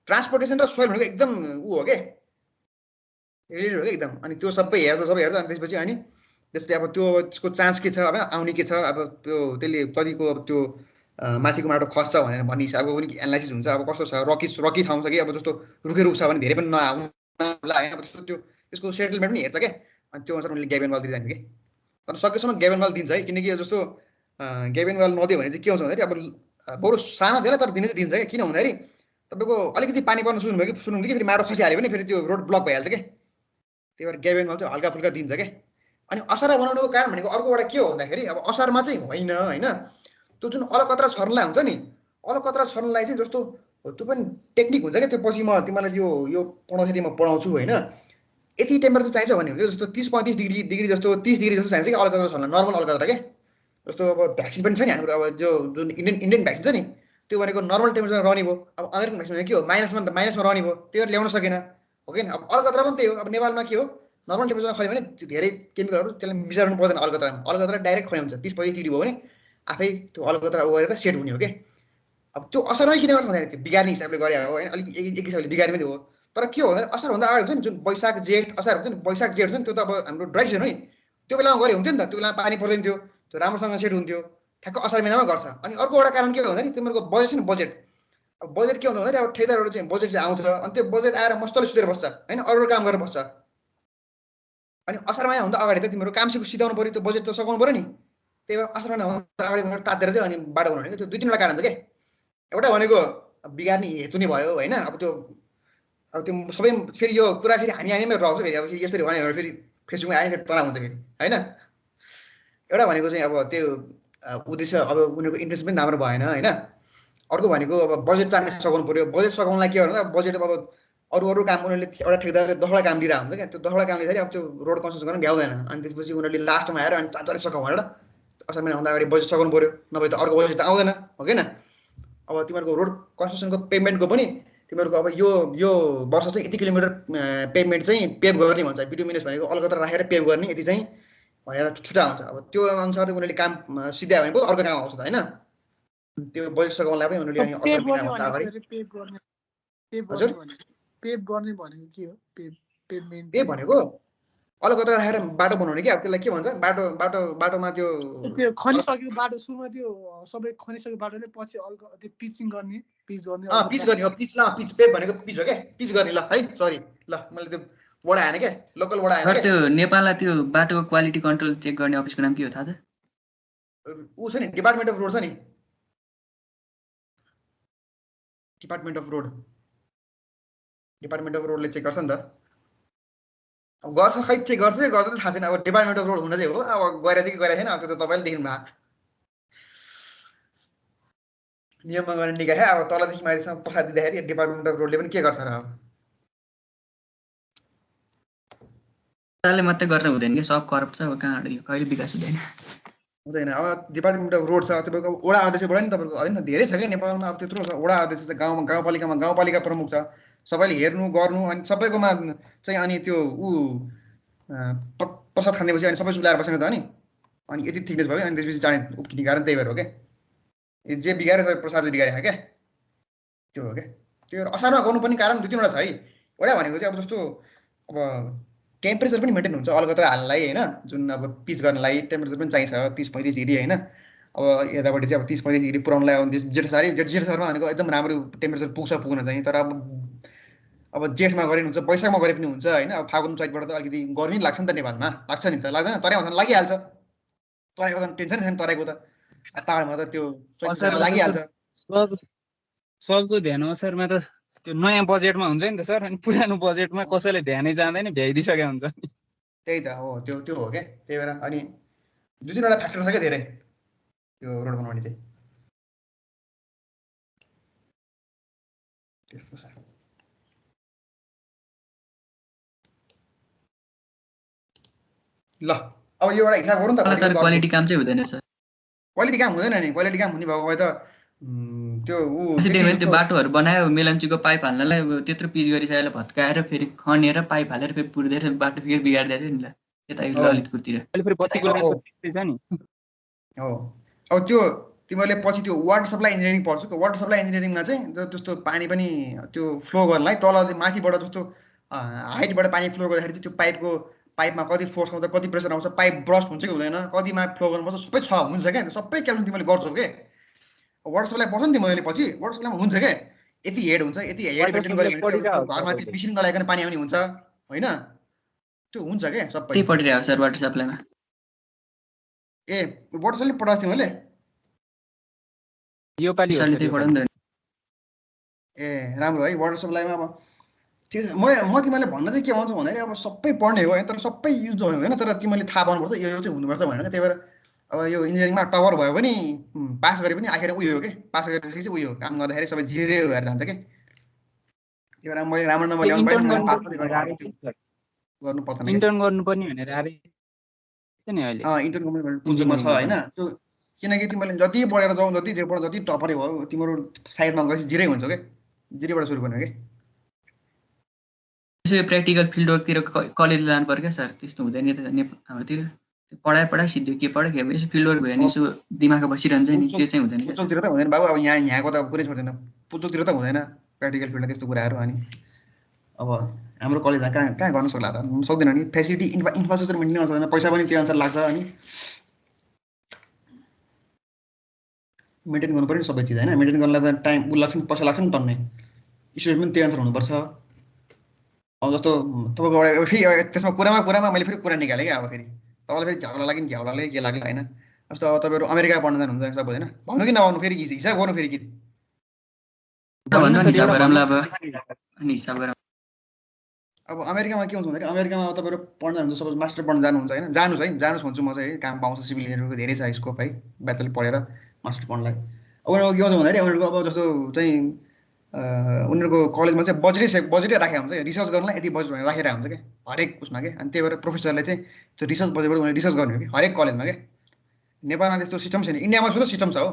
ट्रान्सपोर्टेसन र सोइल भनेको एकदम ऊ हो के, रिलेटेड हो कि एकदम। अनि त्यो सबै हेर्छ अनि त्यसपछि अनि जस्तै अब त्यो त्यसको चान्स के छ, अब आउने के छ, अब त्यो त्यसले कतिको अब त्यो माथिको माटो खस्छ भन्ने हिसाबको पनि एनालाइसिस हुन्छ। अब कस्तो छ, रकी ठाउँ छ कि अब जस्तो रुख छ भने धेरै पनि नआउनु होला होइन, अब जस्तो त्यो त्यसको सेटलमेन्ट पनि हेर्छ क्या। अनि त्यो अनुसार उनीहरूले ग्याबिन वाल दिँदैन कि, तर सकेसम्म ग्याबिन वाल दिन्छ है। किनकि जस्तो ग्याबिन वाल नदियो भने चाहिँ के हुन्छ भन्दाखेरि अब बरु सानो दिएला तर दिनै दिन्छ क्या। किन भन्दाखेरि तपाईँको अलिकति पानी पर्न सुरु भयो कि फेरि माटो खसिहाल्यो भने फेरि त्यो रोड ब्लक भइहाल्छ क्या। त्यही भएर ग्याबिन वाल चाहिँ हल्का फुल्का दिन्छ क्या। अनि असार बनाउनुको कारण भनेको अर्को एउटा के हो भन्दाखेरि अब असारमा चाहिँ होइन त्यो जुन अलकत्रा छर्नलाई हुन्छ नि, अलकत्रा छर्नलाई चाहिँ जस्तो त्यो पनि टेक्निक हुन्छ क्या। त्यो पछि म तिमीलाई यो पढाउँदाखेरि म पढाउँछु होइन। यति टेम्परेचर चाहिन्छ भन्ने हुन्छ, जस्तो 30-35 डिग्री जस्तो 30 डिग्री जस्तो चाहिन्छ कि अलकत्रा छर्न, नर्मल अलकत्रा क्या। जस्तो अब भ्याक्सिन पनि छ नि हाम्रो, अब जो जुन इन्डियन भ्याक्सिन छ नि, त्यो भनेको नर्मल टेम्परेचरमा रहने भयो। अब अमेरिकन भ्याक्सिन के हो, माइनसमा रहने भयो, त्यो ल्याउन सकेन हो कि। अब अलकत्रा पनि त्यही हो। अब नेपालमा के हो, नर्मल टेम्परेचरमा खन्यो भने धेरै केमिकलहरू त्यसलाई मिसाउनु पर्दैन। अलकत्रा डाइरेक्ट खन्यो हुन्छ, 30-35 डिग्री भयो भने आफै त्यो अलकत्रा गरेर सेट हुने हो कि। अब त्यो असरमै किन गर्छ भन्दाखेरि त्यो बिगार्ने हिसाबले गरे हो होइन, अलिक एक हिसाबले बिगार्ने पनि हो। तर के हो भन्दा असरभन्दा अगाडि हुन्छ नि, जुन वैशाख जेठ असार हुन्छ नि, वैशाख जेठ हुन्छ नि, त्यो त अब हाम्रो ड्राई सिजन हो नि, त्यो बेलामा गरे हुन्थ्यो नि त। त्यो बेलामा पानी पर्दैन थियो, त्यो राम्रोसँग सेट हुन्थ्यो। ठ्याक्क असार महिनामा गर्छ। अनि अर्को एउटा कारण के हो भन्दा नि तिमीहरूको बजेट छ नि, बजेट। अब बजेट के हुन्छ भन्दाखेरि अब ठेकेदारहरू चाहिँ बजेट चाहिँ आउँछ, अनि त्यो बजेट आएर मस्तले सुतेर बस्छ होइन, अरू काम गरेर बस्छ। अनि असार महिना हुँदा अगाडि त तिम्रो काम सिधाउनु पर्यो, त्यो बजेट त सघाउनु पर्यो नि। त्यही भएर असार महिना हुँदा अगाडि तातेर चाहिँ अनि बाटो बनाउने त्यो 2-3 वटा कारण छ के। एउटा भनेको बिगार्ने हेतु नै भयो होइन। अब त्यो सबै फेरि यो कुरा फेरि हामीमै रहन्छ फेरि। अब यसरी भन्यो भने फेरि फेसबुकमा आयो फेरि तनाव हुन्छ फेरि होइन। एउटा भनेको चाहिँ अब त्यो उद्देश्य अब उनीहरूको इन्ट्रेस्ट पनि राम्रो भएन होइन। अर्को भनेको अब बजेट चार्ने सघाउनु पर्यो। बजेट सघाउनलाई के भन्दा बजेट अब अरू काम उनीहरूले एउटा ठेकेदारले 10वटा काम दिइरहेको हुन्छ क्या। त्यो 10वटा काम लिँदाखेरि अब त्यो रोड कन्स्ट्रक्सन गर्न भ्याउँदैन। अनि त्यसपछि उनीहरूले लास्टमा आएर अनि चाँचरी सघाउ भनेर असार महिना हुँदा अगाडि बजेट सघाउनु पर्यो, नभए त अर्को बजेट त आउँदैन हो किन। अब तिमीहरूको रोड कन्स्ट्रक्सनको पेमेन्टको पनि तिमीहरूको अब यो वर्ष चाहिँ यति किलोमिटर पेमेन्ट चाहिँ पेभ गर्ने भन्छ। बिटुमिनस भनेको अलकत्र राखेर पेभ गर्ने यति चाहिँ भनेर छुट्टा हुन्छ। अब त्यो अनुसार उनीहरूले काम सिध्यायो भने पो अर्को काम आउँछ त होइन। त्यो बजेट सघाउनलाई पनि उनीहरूले अनि असार महिनाभन्दा अगाडि पेभ गर्ने भनेको के हो? पेभमेन्ट पेभ भनेको अलकत्र राखेर बाटो बनाउने क्या। अब त्यसलाई के भन्छ, बाटोमा त्यो खनिसकेको बाटो सुरुमा त्यो सबै खनिसकेको बाटोले पछि त्यो पिचिङ गर्ने, पिच गर्ने पिच गर्ने हो। पिच पेभ भनेको पिच हो क्या, पिच गर्ने। ल है सरी, ल मैले त्यो वर्ड आएन क्या, लोकल वर्ड आएन। त्यो नेपालमा त्यो बाटोको क्वालिटी कन्ट्रोल चेक गर्ने अफिसको नाम के हो थाहा छ? ऊ छ नि, डिपार्टमेन्ट अफ रोड छ नि। डिपार्टमेन्ट अफ रोडले चेक गर्छ नि त। अब गर्छ खै, चेक गर्छ कि गर्छ थाहा छैन। अब डिपार्टमेन्ट अफ रोड हुन चाहिँ हो। अब गएर चाहिँ कि गरेको छैन, त्यो त तपाईँले देख्नु भएको। नियममा गर्ने निकाय अब तलदेखि माथिसम्म पखाल दिँदाखेरि डिपार्टमेन्ट अफ रोडले पनि के गर्छ र। अब मात्रै गर्न हुँदैन कि, सब करप्ट छ। अब कहाँबाट यो कहिले विकास हुँदैन। अब डिपार्टमेन्ट अफ रोड छ तपाईँको वडा अध्यक्षबाट नि तपाईँको होइन धेरै छ क्या नेपालमा। अब त्यत्रो छ वडा अध्यक्ष छ, गाउँपालिकामा गाउँपालिका प्रमुख छ, सबैले हेर्नु गर्नु। अनि सबैकोमा चाहिँ अनि त्यो प्रसाद खानेपछि अनि सबै सुलाएर बसेन त अनि यति थिकनेस भयो अनि त्यसपछि जाने उक्किने कारण त्यही भएर हो क्या। जे बिगारे सबै प्रसादले बिगारे क्या, त्यो हो क्या। त्यो असारमा गर्नुपर्ने कारण 2-3 वटा छ है। एउटा भनेको चाहिँ अब जस्तो अब टेम्परेचर पनि मेन्टेन हुन्छ अलकत्र हाल्नलाई होइन। जुन अब पिच गर्नलाई टेम्परेचर पनि चाहिन्छ 30-35 डिग्री होइन। अब यतापट्टि चाहिँ अब 30-35 डिग्री पुऱ्याउनलाई जेठ सारमा भनेको एकदम राम्रो टेम्परेचर पुग्न चाहिँ। तर अब जेठमा गरे पनि हुन्छ, वैशाखमा गरे पनि हुन्छ होइन। अब फागुन चैतबाट त अलिकति गर्मी लाग्छ नि त नेपालमा, लाग्छ नि त, लाग्दैन? तराईमा त लागिहाल्छ, तराईको त टेन्सनै छैन तराईको त। पाहाडमा त त्यो लागिहाल्छ। सबको ध्यान असारमा त त्यो नयाँ बजेटमा हुन्छ नि त सर। अनि पुरानो बजेटमा कसैले ध्यानै जाँदैन, भ्याइदिइसकेको हुन्छ। त्यही त हो, त्यो हो क्या। त्यही भएर अनि 2-3 वटा फ्याक्टर छ क्या धेरै त्यो रोड बनाउने चाहिँ त्यस्तो छ। ल अब यो एउटा हिसाब गरौँ त। क्वालिटी काम चाहिँ हुँदैन सर। क्वालिटी काम हुँदैन नि। क्वालिटी काम हुने भएको भए त त्यो त्यो बाटोहरू बनायो, मेलम्चीको पाइप हाल्नलाई त्यत्रो पिच गरिसकेर भत्काएर फेरि खनेर पाइप हालेर फेरि पुर्देर बाटो फेरि बिगारिदिएको थियो नि ल यता ललितपुरतिर। हो अब त्यो तिमीहरूले पछि त्यो वाटर सप्लाई इन्जिनियरिङ पढ्छौ। वाटर सप्लाई इन्जिनियरिङमा चाहिँ त्यस्तो पानी पनि त्यो फ्लो गर्नलाई तल माथिबाट जस्तो हाइटबाट पानी फ्लो गर्दाखेरि चाहिँ त्यो पाइपमा कति फोर्स आउँछ, कति प्रेसर आउँछ, पाइप ब्रस्ट हुन्छ कि हुँदैन, कतिमा फ्लो गर्नुपर्छ, सबै हुन्छ क्या। त्यो सबै क्याल्कुलेसन तिमीले गर्छौ के। वाटर सप्लाई पढ्छौ नि तिमीले पछि, वाटर सप्लाईमा हुन्छ क्या। यति हेड हुन्छ, यति हेड मेन्टेन गऱ्यो भने घरमा चाहिँ मिसिन लगाइकन पानी आउने हुन्छ होइन। त्यो हुन्छ क्या सबै। त्यही पढिरहेको सर वाटर सप्लाईमा। ए वाटर सप्लाई पढाएको तिमीले? यो पालि ए राम्रो है। वाटर सप्लाईमा अब त्यो म तिमीलाई भन्न चाहिँ के भन्छु भन्दाखेरि अब सबै पढ्ने हो तर सबै युज होइन। तर तिमीले थाहा पाउनुपर्छ यो चाहिँ हुनुपर्छ भनेर। त्यही भएर अब यो इन्जिनियरिङमा टपर भयो भने पास गरे पनि आखिर उयो हो कि, पास गरेपछि चाहिँ उयो काम गर्दाखेरि सबै जिरे भएर जान्छ कि। त्यही भएर मैले राम्रो नम्बर ल्याउनु पाएँ, मैले पास पनि गर्नुपर्छ नि। इन्टर्न गर्नुपर्ने भनेर आरे नि अहिले इन्टर्न गर्नु पुल्चोकमा छ होइन। त्यो किनकि तिमीले जति पढेर जाऊ, जति जे पढ, जति टपरै भयो, तिम्रो साइडमा गएपछि जिरै हुन्छ क्या। जिरेबाट सुरु गर्ने हो कि। त्यसो प्र्याक्टिकल फिल्डवर्कतिर कलेज लानु पर्यो क्या सर। त्यस्तो हुँदैन त हाम्रोतिर। पढाइ सिद्धि के पढाइ के यसो फिल्डवर्क भयो भने यसो दिमागमा बसिरहन्छ नि, त्यो चाहिँ हुँदैन। पुल्चोकतिर त हुँदैन बाबु। अब यहाँको त कुरै छोड्दैन। पुल्चोकतिर त हुँदैन प्र्याक्टिकल फिल्ड त्यस्तो कुराहरू। अनि अब हाम्रो कलेजमा कहाँ गर्न सक्ला र, सक्दैन नि। फेसिलिटी इन्फ्रास्ट्रक्चर मेन्टेन गर्न सक्दैन, पैसा पनि त्यही अनुसार लाग्छ। अनि मेन्टेन गर्नु पर्यो नि सबै चिज होइन। मेन्टेन गर्नलाई त टाइम लाग्छ नि, पैसा लाग्छ नि टन्नै। स्टुडेन्ट पनि त्यही अनुसार हुनुपर्छ। जस्तो तपाईँको एउटा फेरि त्यसमा कुरामा मैले फेरि कुरा निकालेँ क्या अब फेरि तपाईँलाई फेरि झ्याउला लाग्यो नि झ्याउला लाग्यो के लाग्यो होइन जस्तो अब तपाईँहरू अमेरिका पढ्न जानुहुन्छ सब होइन भन्नु कि नभन्नु फेरि हिसाब गर्नु फेरि कि भन्नु भन्नु नि सर, हिसाब एउटा गरौँला अब भन्नु। अनि हिसाब गरौँ अब अमेरिकामा के हुन्छ भन्दाखेरि अमेरिकामा अब तपाईँहरू पढ्न जानुहुन्छ सपोज मास्टर पढ्न जानुहुन्छ होइन जानुहोस् है जानुहोस् भन्छु म चाहिँ है काम पाउँछ सिभिल इन्जिनियरको धेरै छ स्कोप है ब्याचलर पढेर मास्टर पढ्नलाई अब उनीहरूको के हुन्छ भन्दाखेरि उनीहरूको अब जस्तो चाहिँ उनीहरूको कलेजमा चाहिँ बजेटै राखेको हुन्छ क्या रिसर्च गर्नलाई यति बजेट भनेर राखेर हुन्छ क्या हरेक उसमा क्या अनि त्यही भएर प्रोफेसरले चाहिँ त्यो रिसर्च बजेटबाट उनीहरूले रिसर्च गर्ने हो कि हरेक कलेजमा क्या नेपालमा त्यस्तो सिस्टम छैन इन्डियामा सुधा सिस्टम छ हो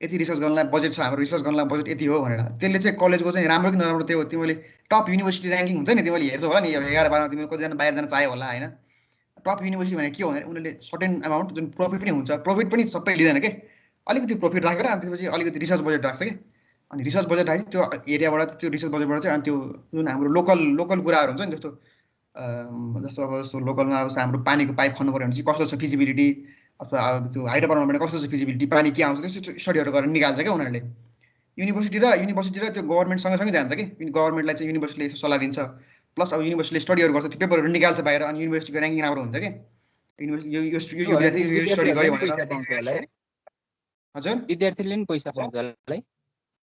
यति रिसर्च गर्नलाई बजेट छ हाम्रो रिसर्च गर्नलाई बजेट यति हो भनेर त्यसले चाहिँ कलेजको चाहिँ राम्रो कि नराम्रो त्यो तिमीले टप युनिभर्सिटी ऱ्याङ्किङ हुन्छ नि तिमीले हेर्छौ होला नि अब 11-12 तिमीले कतिजना बाहिर जान चाह्यो होला होइन टप युनिभर्सिटी भने के हो भने उनीहरूले सर्टेन अमाउन्ट जुन प्रफिट पनि हुन्छ प्रफिट पनि सबै लिँदैन के अलिकति प्रफिट राखेर अनि त्यसपछि अलिकति रिसर्च बजेट राख्छ कि अनि रिसर्च बजेट राखेपछि त्यो एरियाबाट त्यो रिसर्च बजेटबाट चाहिँ अनि त्यो जुन हाम्रो लोकल कुराहरू हुन्छ नि जस्तो जस्तो लोकलमा अब हाम्रो पानीको पाइप खन्नु पऱ्यो भने चाहिँ कस्तो छ फिजिबिलिटी अथवा त्यो हाइड्रो बनाउनु कस्तो छ फिजिबिलिटी पानी के आउँछ त्यस्तो स्टडीहरू गरेर निकाल्छ क्या उनीहरूले युनिभर्सिटी र त्यो गभर्मेन्ट सँगसँगै जान्छ कि गभर्मेन्टलाई चाहिँ युनिभर्सिटीले यसो सल्लाह दिन्छ प्लस अब युनिभर्सिटीले स्टडीहरू गर्छ त्यो पेपरहरू निकाल्छ बाहिर अनि युनिभर्सिटीको ऱ्याङ्किङ राम्रो हुन्छ कि युनिभर्सिटी यो विद्यार्थी यो स्टडी गर्यो भनेर हजुर विद्यार्थीले नि पैसा पाउँछ होला है,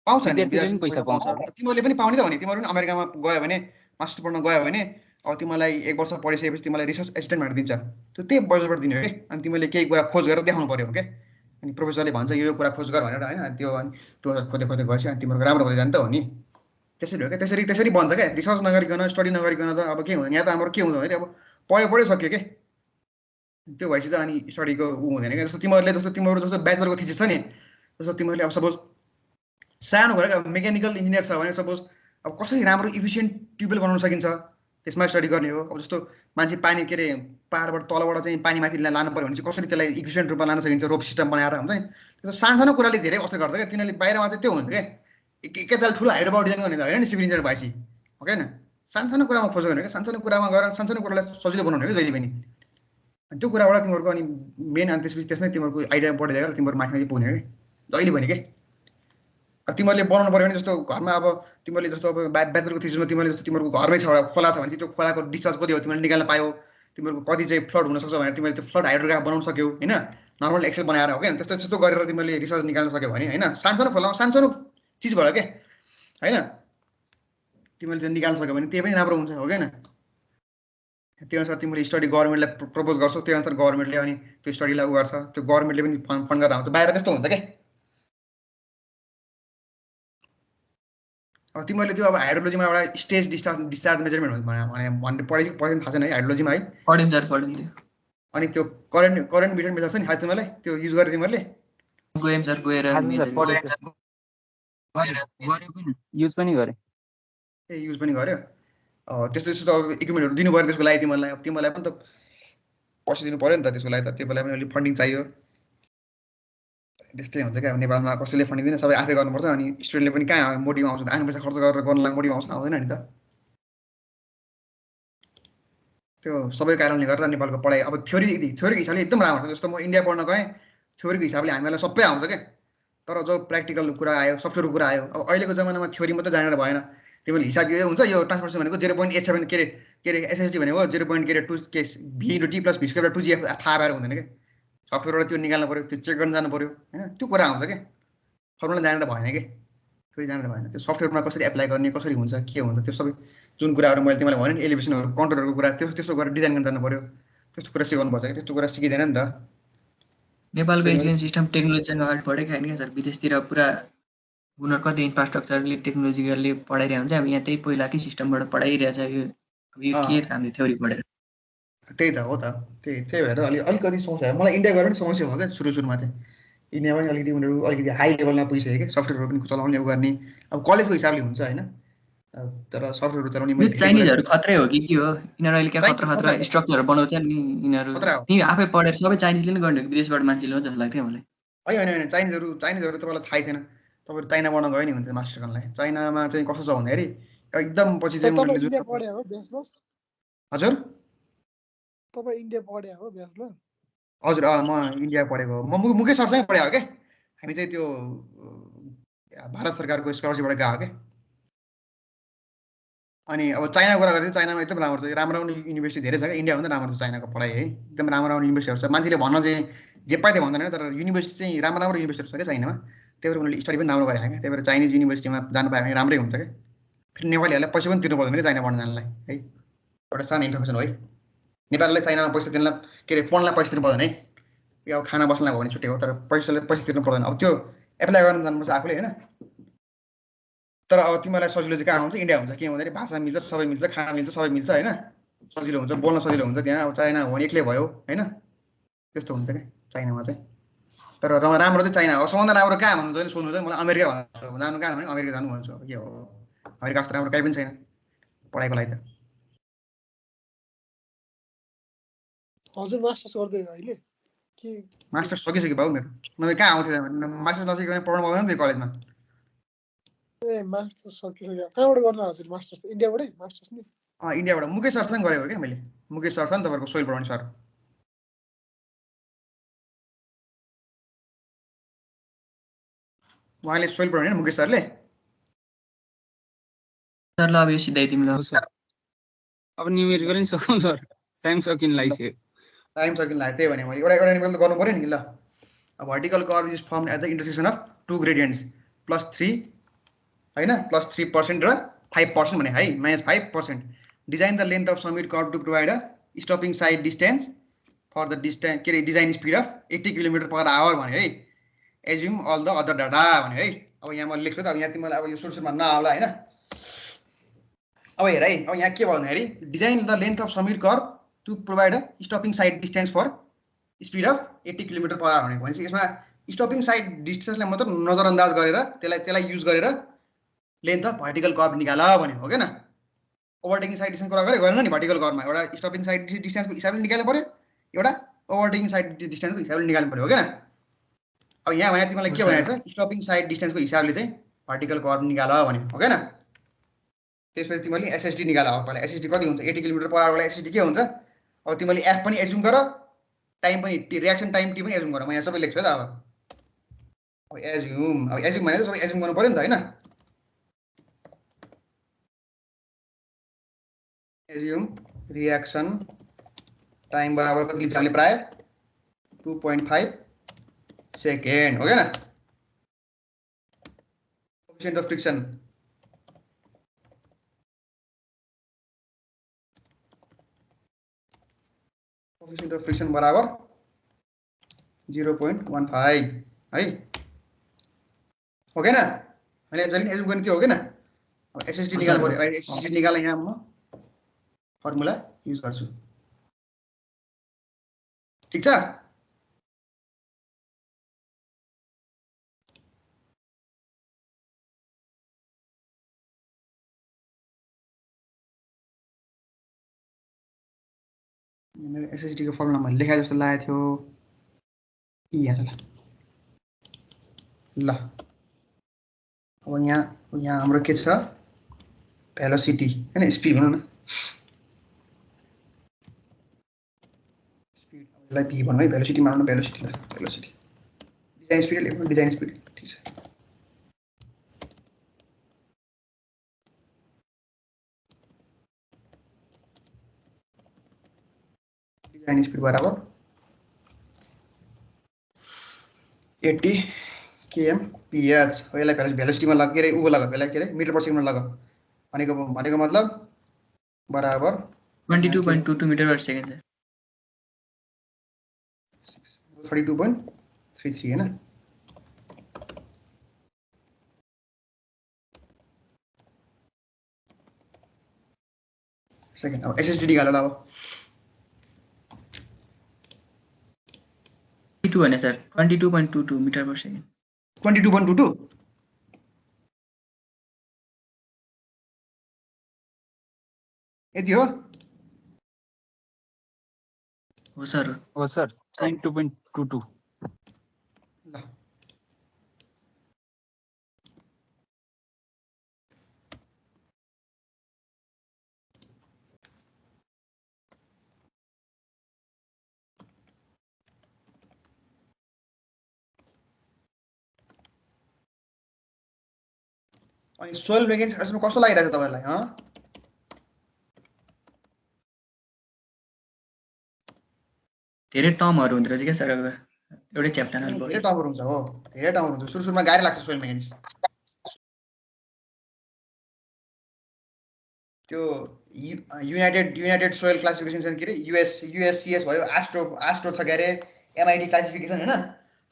पाउँछ नि विद्यार्थीले नि पैसा पैसा पाउँछ तिमीहरूले पनि पाउने त भने तिमीहरू पनि अमेरिकामा गयो भने मास्टर पढ्न गयो भने अब तिमीलाई 1 वर्ष पढिसकेपछि तिमीलाई रिसर्च एसिस्टेन्ट भनेर दिन्छ त्यो त्यही बजेटबाट दिने हो कि अनि तिमीले केही कुरा खोज गरेर देखाउनु पर्यो क्या अनि प्रोफेसरले भन्छ यो कुरा खोज गर भनेर होइन अनि त्यो खोज्दै गएपछि अनि तिमीहरूको राम्रो हुँदै जान्छ त हो नि त्यसरी हो क्या त्यसरी बन्छ क्या रिसर्च नगरिकन स्टडी नगरिकन त अब के हुन्छ यहाँ त हाम्रो के हुन्छ भने अब पढ्यो सक्यो के त्यो भएपछि चाहिँ अनि स्टडीको ऊ हुँदैन क्या जस्तो तिमीहरू जस्तो ब्याचलरको थिसिस छ नि जस्तो तिमीहरूले अब सपोज सानो कुरा अब मेकानिकल इन्जिनियर छ भने सपोज अब कसरी राम्रो इफिसियन्ट ट्युबवेल बनाउन सकिन्छ त्यसमा स्टडी गर्ने हो अब जस्तो मान्छे पानी के अरे पाहाडबाट तलबाट चाहिँ पानी माथि लानु पऱ्यो भने चाहिँ कसरी त्यसलाई इफिसियन्ट रूपमा लान सकिन्छ रोप सिस्टम बनाएर हुन्छ नि त्यो सानो कुराले धेरै असर गर्छ क्या तिनीहरूले बाहिरमा चाहिँ त्यो हुन्छ क्या एकैताल ठुलो हाइड्रोपावर डिजाइन गर्ने त होइन नि सिभिल इन्जिनियर भएपछि हो क्या सानो कुरामा खोज गर्ने क्या सानो कुरामा गएर सानो कुरालाई सजिलो बनाउने क्या जहिले पनि अनि त्यो कुराबाट तिमीहरूको अनि मेन अनि त्यसपछि त्यसमै तिमीहरूको आइडिया बढ्दै गएर तिमीहरू माथि पुग्ने हो कि जहिले पनि के तिमीहरूले बनाउनु पऱ्यो भने जस्तो घरमा अब तिमीहरूले जस्तो अब ब्याचलरको थिसिसमा तिमीहरूले जस्तो तिमीहरूको घरमै छ एउटा खोला छ भने चाहिँ त्यो खोलाको डिस्चार्ज कति हो तिमीले निकाल्न पायो तिमीहरूको कति चाहिँ फ्लड हुनसक्छ भनेर तिमीले त्यो फ्लड हाइड्रोग्राफ बनाउन सक्यौ होइन नर्मल एक्सेल बनाएर हो क्या त्यस्तो गरेर तिमीले रिसर्च निकाल्न सक्यो भने होइन सानो खोलामा सानो चिजबाट के होइन तिमीले त्यो निकाल्न सक्यो भने त्यही पनि राम्रो हुन्छ हो क्या त्यो अनुसार तिमीले स्टडी गभर्मेन्टलाई प्रपोज गर्छौ त्यो अनुसार गभर्मेन्टले अनि त्यो स्टडीलाई उ गर्छ त्यो गभर्मेन्टले पनि फन्ड गरेर आउँछ बाहिर त्यस्तो हुन्छ क्या अब तिमीहरूले त्यो अब हाइड्रोलोजीमा एउटा स्टेज डिस्चार्ज मेजरमेन्ट भनेर पढेको थाहा छैन है हाइड्रोलोजीमा है पढ्यौँ सर पढ्यौँ अनि त्यो करेन्ट मिटर मेजर छ नि थाहा छ तिमीलाई त्यो युज गरे तिमीहरूले गयौँ सर गएर युज पनि गरे ए युज पनि गर्यो त्यस्तो अब इक्विपमेन्टहरू दिनु पऱ्यो त्यसको लागि तिमीलाई पनि त पैसा दिनु पऱ्यो नि त त्यसको लागि त त्यो बेला पनि अलिक फन्डिङ चाहियो त्यस्तै हुन्छ क्या नेपालमा कसैले फन्डिङ दिने सबै आफै गर्नुपर्छ अनि स्टुडेन्टले पनि कहाँ मोटिभ आउँछ आफ्नो पैसा खर्च गरेर गर्नलाई मोटिभ आउँछ आउँदैन नि त त्यो सबै कारणले गर्दा नेपालको पढाइ अब थ्योरीको हिसाबले एकदम राम्रो छ जस्तो म इन्डिया पढ्न गएँ थ्योरीको हिसाबले हामीलाई सबै आउँछ क्या तर जब प्र्याक्टिकल कुरा आयो सफ्टवेयरको कुरा आयो अब अहिलेको जमानामा थ्योरी मात्रै जानेर भएन तिमीले हिसाब यो हुन्छ यो ट्रान्सफर्मेसन भनेको 0.87 के अरे एसएसडी भनेको 0.2 के भी इन्टु टी प्लस भी स्क्वायर 2g थाहा पाएर हुँदैन क्या सफ्टवेयरबाट त्यो निकाल्नु पऱ्यो त्यो चेक गर्न जानु पऱ्यो होइन त्यो कुरा आउँछ क्या फर्मुला जानेर भएन कि फेरि जानेर भएन त्यो सफ्टवेयरमा कसरी एप्लाई गर्ने कसरी हुन्छ के हुन्छ त्यो सबै जुन कुराहरू मैले तिमीलाई भने नि एलिभेसनहरू कन्ट्रोलहरूको कुरा त्यस्तो गरेर डिजाइन गर्न जानु पऱ्यो त्यस्तो कुरा सिकाउनुपर्छ कि त्यस्तो कुरा सिकिँदैन नि त नेपालको एजुकेसन सिस्टम टेक्नोलोजीसँग अगाडि बढेको होइन क्या सर विदेशतिर पुरा उनीहरू कति इन्फ्रास्ट्रक्चरले टेक्नोलोजिकलले पढाइरहेको हुन्छ अब यहाँ त्यही पहिलाकै सिस्टमबाट पढाइरहेछ यो के हामीले थ्योरी पढेर त्यही त हो त त्यही भएर अलिकति समस्या मलाई इन्डिया गएर पनि समस्या भयो क्या सुरुमा चाहिँ इन्डियामा पनि अलिकति उनीहरू अलिकति हाई लेभलमा पुगिसक्यो क्या सफ्टवेयरहरू पनि चलाउने उ गर्ने अब कलेजको हिसाबले हुन्छ होइन तर सफ्टवेयरहरू चलाउने चाइनिजहरू खत्रै हो कि के हो यिनीहरू अहिले क्या खतरा स्ट्रक्चरहरू बनाउँछ नि यिनीहरू तिमी आफै पढेर सबै चाइनिजले नै गर्ने विदेशबाट मान्छेले हो जस्तो लाग्थ्यो मलाई होइन चाइनिजहरू तपाईँलाई थाहै छैन तपाईँहरू चाइना पढ्न गयो नि हुन्छ मास्टर गर्नलाई चाइनामा चाहिँ कस्तो छ भन्दाखेरि एकदम पछि चाहिँ हजुर तपाईँ इन्डिया पढे हो ब्याचलर हजुर म इन्डिया पढेको म मुकेश सरसँगै पढेको क्या हामी चाहिँ त्यो भारत सरकारको स्कलरसिपबाट गएको क्या अनि अब चाइनाको कुरा गर्दा चाइनामा एकदम राम्रो छ, राम्रो युनिभर्सिटी धेरै छ क्या, इन्डियाभन्दा राम्रो छ चाइनाको पढाइ है, एकदम राम्रो युनिभर्सिटीहरू छ। मान्छेले भन्न चाहिँ जे पाए त्यो भन्दैन, तर युनिभर्सिटी चाहिँ राम्रो युनिभर्सिटीहरू छ क्या चाइनामा, त्यही भएर उनीहरूले स्टडी पनि राम्रो गरेको क्या, त्यही भएर चाइनिज युनिभर्सिटीमा जानु पायो भने राम्रै हुन्छ क्या। फेरि नेपालीहरूलाई पैसा पनि तिर्नु पर्दैन क्या चाइना पढ्न जानलाई है, एउटा सानो इन्फर्मेसन हो है। नेपालीलाई चाइनामा पैसा तिर्नलाई के अरे पढ्नलाई पैसा तिर्नु पर्दैन है, यो अब खाना बस्नलाई भयो भने छुट्टै हो, तर पैसा तिर्नु पर्दैन। अब त्यो एप्लाई गर्न जानुपर्छ आफूले होइन। तर अब तिमीलाई सजिलो चाहिँ कहाँ हुन्छ, इन्डिया हुन्छ। के भन्दाखेरि भाषा मिल्छ, सबै मिल्छ, खाना मिल्छ, सबै मिल्छ होइन, सजिलो हुन्छ, बोल्न सजिलो हुन्छ त्यहाँ। अब चाइना हो भने एक्लै भयो होइन, त्यस्तो हुन्छ क्या चाइनामा चाहिँ। तर राम्रो चाहिँ चाइना हो। सबभन्दा राम्रो कहाँ भन्नुहुन्छ भने सोध्नु चाहिँ मलाई अमेरिका भन्छु, जानु कहाँ भने अमेरिका जानु भन्छु। अब के हो, अमेरिका जस्तो राम्रो कहीँ पनि छैन पढाइको लागि त। हजुर मास्टर्स गर्दै अहिले के? मास्टर्स सकिसक्यो बाबु मेरो, नभए कहाँ आउँथ्यो मास्टर्स नसक्यो भने पढ्नु पाउँदैन नि कलेजमा। ए मास्टर्स सकिसक्यो, कहाँबाट गर्नु हजुर मास्टर्स? इन्डियाबाटै मास्टर्स नि? इन्डियाबाट मुकेश सरसँग गरेको क्या मैले, मुकेश सर छ नि तपाईँको सोइल पढाउने सर, उहाँले सोइल पढाउने मुकेश सरले। सर ल अब यो सिधाइ तिमीलाई। हो सर, अब न्युमेरिकल नि सकौँ सर, टाइम सकिन लागिसक्यो। टाइम सकिन लाग्यो, त्यही भने मैले एउटा न्युमेरिकल त गर्नु पऱ्यो नि ल। अब vertical curve is formed at the intersection of two gradients +3 होइन, +3% र 5% भने है, -5%। Design the length of summit curve to provide a stopping sight distance for the distance के अरे डिजाइन स्पिड अफ 80 km/h भने है। Assume all the other data भने है। अब यहाँ मैले लेख्छु त, अब यहाँ तिमीलाई अब यो सुरुमा नआउला होइन। अब हेर है, अब यहाँ के भयो भन्दाखेरि design the length of summit curve to provide a stopping sight distance for speed of 80 km/h भनेको भनेपछि यसमा स्टपिङ साइड डिस्टेन्सलाई मात्र नजरअन्दाज गरेर त्यसलाई युज गरेर लेन्थ अफ भर्टिकल कर्व निकाल भने हो क्या। ओभरटेकिङ साइड डिस्टेन्स कुरा गरेन नि, भर्टिकल कर्वमा एउटा स्टपिङ साइड डिस्टेन्सको हिसाबले निकाल्नु पर्यो, एउटा ओभरटेकिङ साइड डिस्टेन्सको हिसाबले निकाल्नु पर्यो हो क्या। अब यहाँ भने तिमीलाई के भनेको छ, स्टपिङ साइड डिस्टेन्सको हिसाबले चाहिँ भर्टिकल कर्व निकाल भने हो क्या। त्यसपछि तिमीले एसएसडी निकाल। अब पहिला एसएसडी कति हुन्छ, 80 km/h वाला एसएसडी के हुन्छ। अब तिमीले एफ पनि एज्युम गर, टाइम पनि रियाक्सन टाइम टी पनि एज्युम गर। म यहाँ सबै लेख्छु है त। अब एज्युम भने सबै एज्युम गर्नु पर्यो नि त होइन। एज्युम रियाक्सन टाइम बराबर कति लिन्छ हामीले प्राय 2.5 सेकेन्ड हो क्या। कोएफिसिएन्ट अफ फ्रिक्सन बराबर 0.15 है हो क्या। मैले जहिले एज्युम गर्ने त्यो हो क्या। अब एसएसडी निकाल्नु पर्यो। एसएसडी निकाल्न यहाँ म फर्मुला युज गर्छु, ठिक छ। मेरो एसएसडी को फर्मुला मैले लेखाए जस्तो लागेको थियो। यहाँ ल अब यहाँ हाम्रो के छ, भेलोसिटी हैन, स्पिड भनौँ न, स्पिड लाई पी भनौँ है, भेलोसिटी मानौँ न, भेलोसिटी डिजाइन स्पिड लेख्नु, डिजाइन स्पिड ठीक छ। डिजाइन स्पिड बराबर 80 km/h हो। यसलाई भेलोसिटीमा लग के अरे उ लग, यसलाई के अरे मिटर पर सेकेन्डमा लग भनेको मतलब बराबर 22.22 मिटर/सेकेन्ड सर। 32.33 हैन। सेकेन्ड। अब एसएसडी निकाल्नु ल। अब 22 भने सर 22.22 मिटर/सेकेन्ड। 22.22 यति हो सर। हो सर 22.22। ल अनि सोइल मेकेनिक्स यसमा कस्तो लागिरहेछ तपाईहरुलाई? धेरै टर्महरू हुँदो रहेछ क्या सर अब एउटै च्याप्टरमा धेरै टर्महरू हुन्छ हो, धेरै टर्महरू हुन्छ। सुरुमा गाह्रो लाग्छ सोइल मेकानिक्स। त्यो युनाइटेड सोइल क्लासिफिकेसन छ के अरे, युएससिएस भयो, आस्ट्रो छ के अरे, एमआइटी क्लासिफिकेसन होइन,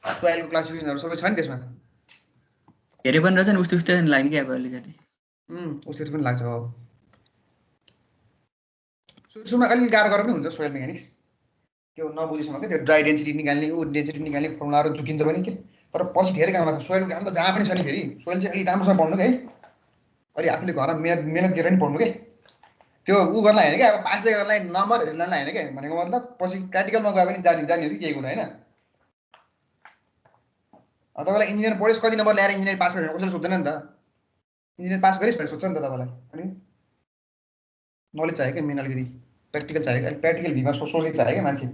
सोइलको क्लासिफिकेसनहरू सबै छ नि त्यसमा। धेरै पनि रहेछ नि उस्तै उस्तै लाग्ने क्या अब अलिकति। उस्तै पनि लाग्छ हो। सुरुमा अलिक गाह्रो गरेर पनि हुन्छ सोइल मेकानिक्स, त्यो नबुझेसम्म क्या, त्यो ड्राई डेन्सिटी निकाल्ने डेन्सिटी निकाल्ने फर्मुलाहरू झुकिन्छ पनि के, तर पछि धेरै काम लाग्छ। सोइलको काम त जहाँ पनि छ नि फेरि, सोइल चाहिँ अलिक राम्रोसँग पढ्नु है, अलि आफूले घरमा मेहनत गरेर नि पढ्नु के, त्यो ऊ गर्नलाई होइन क्या, अब पासै गर्नलाई नम्बर हेर्नलाई होइन क्या, भनेको मतलब पछि प्र्याक्टिकलमा गयो भने जानिन्छ कि केही कुरा होइन। तपाईँलाई इन्जिनियर पढ्योस् कति नम्बर ल्याएर इन्जिनियर पास गरेर कसैले सोध्दैन नि त, इन्जिनियर पास गरिस् भनेर सोध्छ नि त तपाईँलाई। अनि नलेज चाहियो क्या मेन, अलिकति प्र्याक्टिकल चाहियो क्या, प्र्याक्टिकल भिमा सोच्नै चाहियो क्या मान्छे।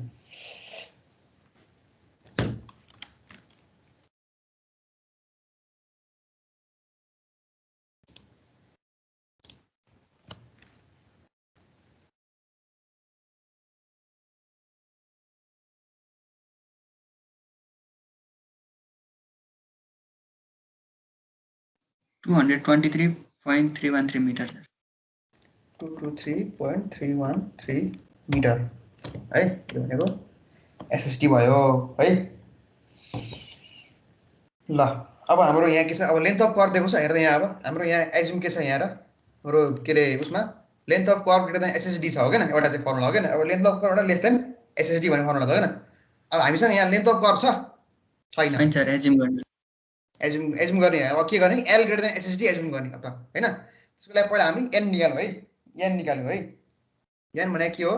टु 223.313 मिटर 223.313 मिटर है, त्यो भनेको एसएसटी भयो है। ल अब हाम्रो यहाँ के छ, अब लेन्थ अफ कर्भ दिएको छ हेर्दा यहाँ, अब हाम्रो यहाँ एजुम के छ यहाँ र हाम्रो के अरे उसमा length of curve greater than SSD छ हो क्या, एउटा चाहिँ फर्मुला हो क्या। अब length of curve less than SSD भन्ने फर्मुला छ होइन। अब हामीसँग यहाँ लेन्थ अफ कर्भ छ छैन, सर एज्युम गर्ने एजुम गर्ने। अब के गर्ने, L greater then SSD assume गर्ने अब त होइन। त्यसको लागि पहिला हामी एन निकाल्यौँ है, एन निकाल्यौँ है। एन भनेको के हो,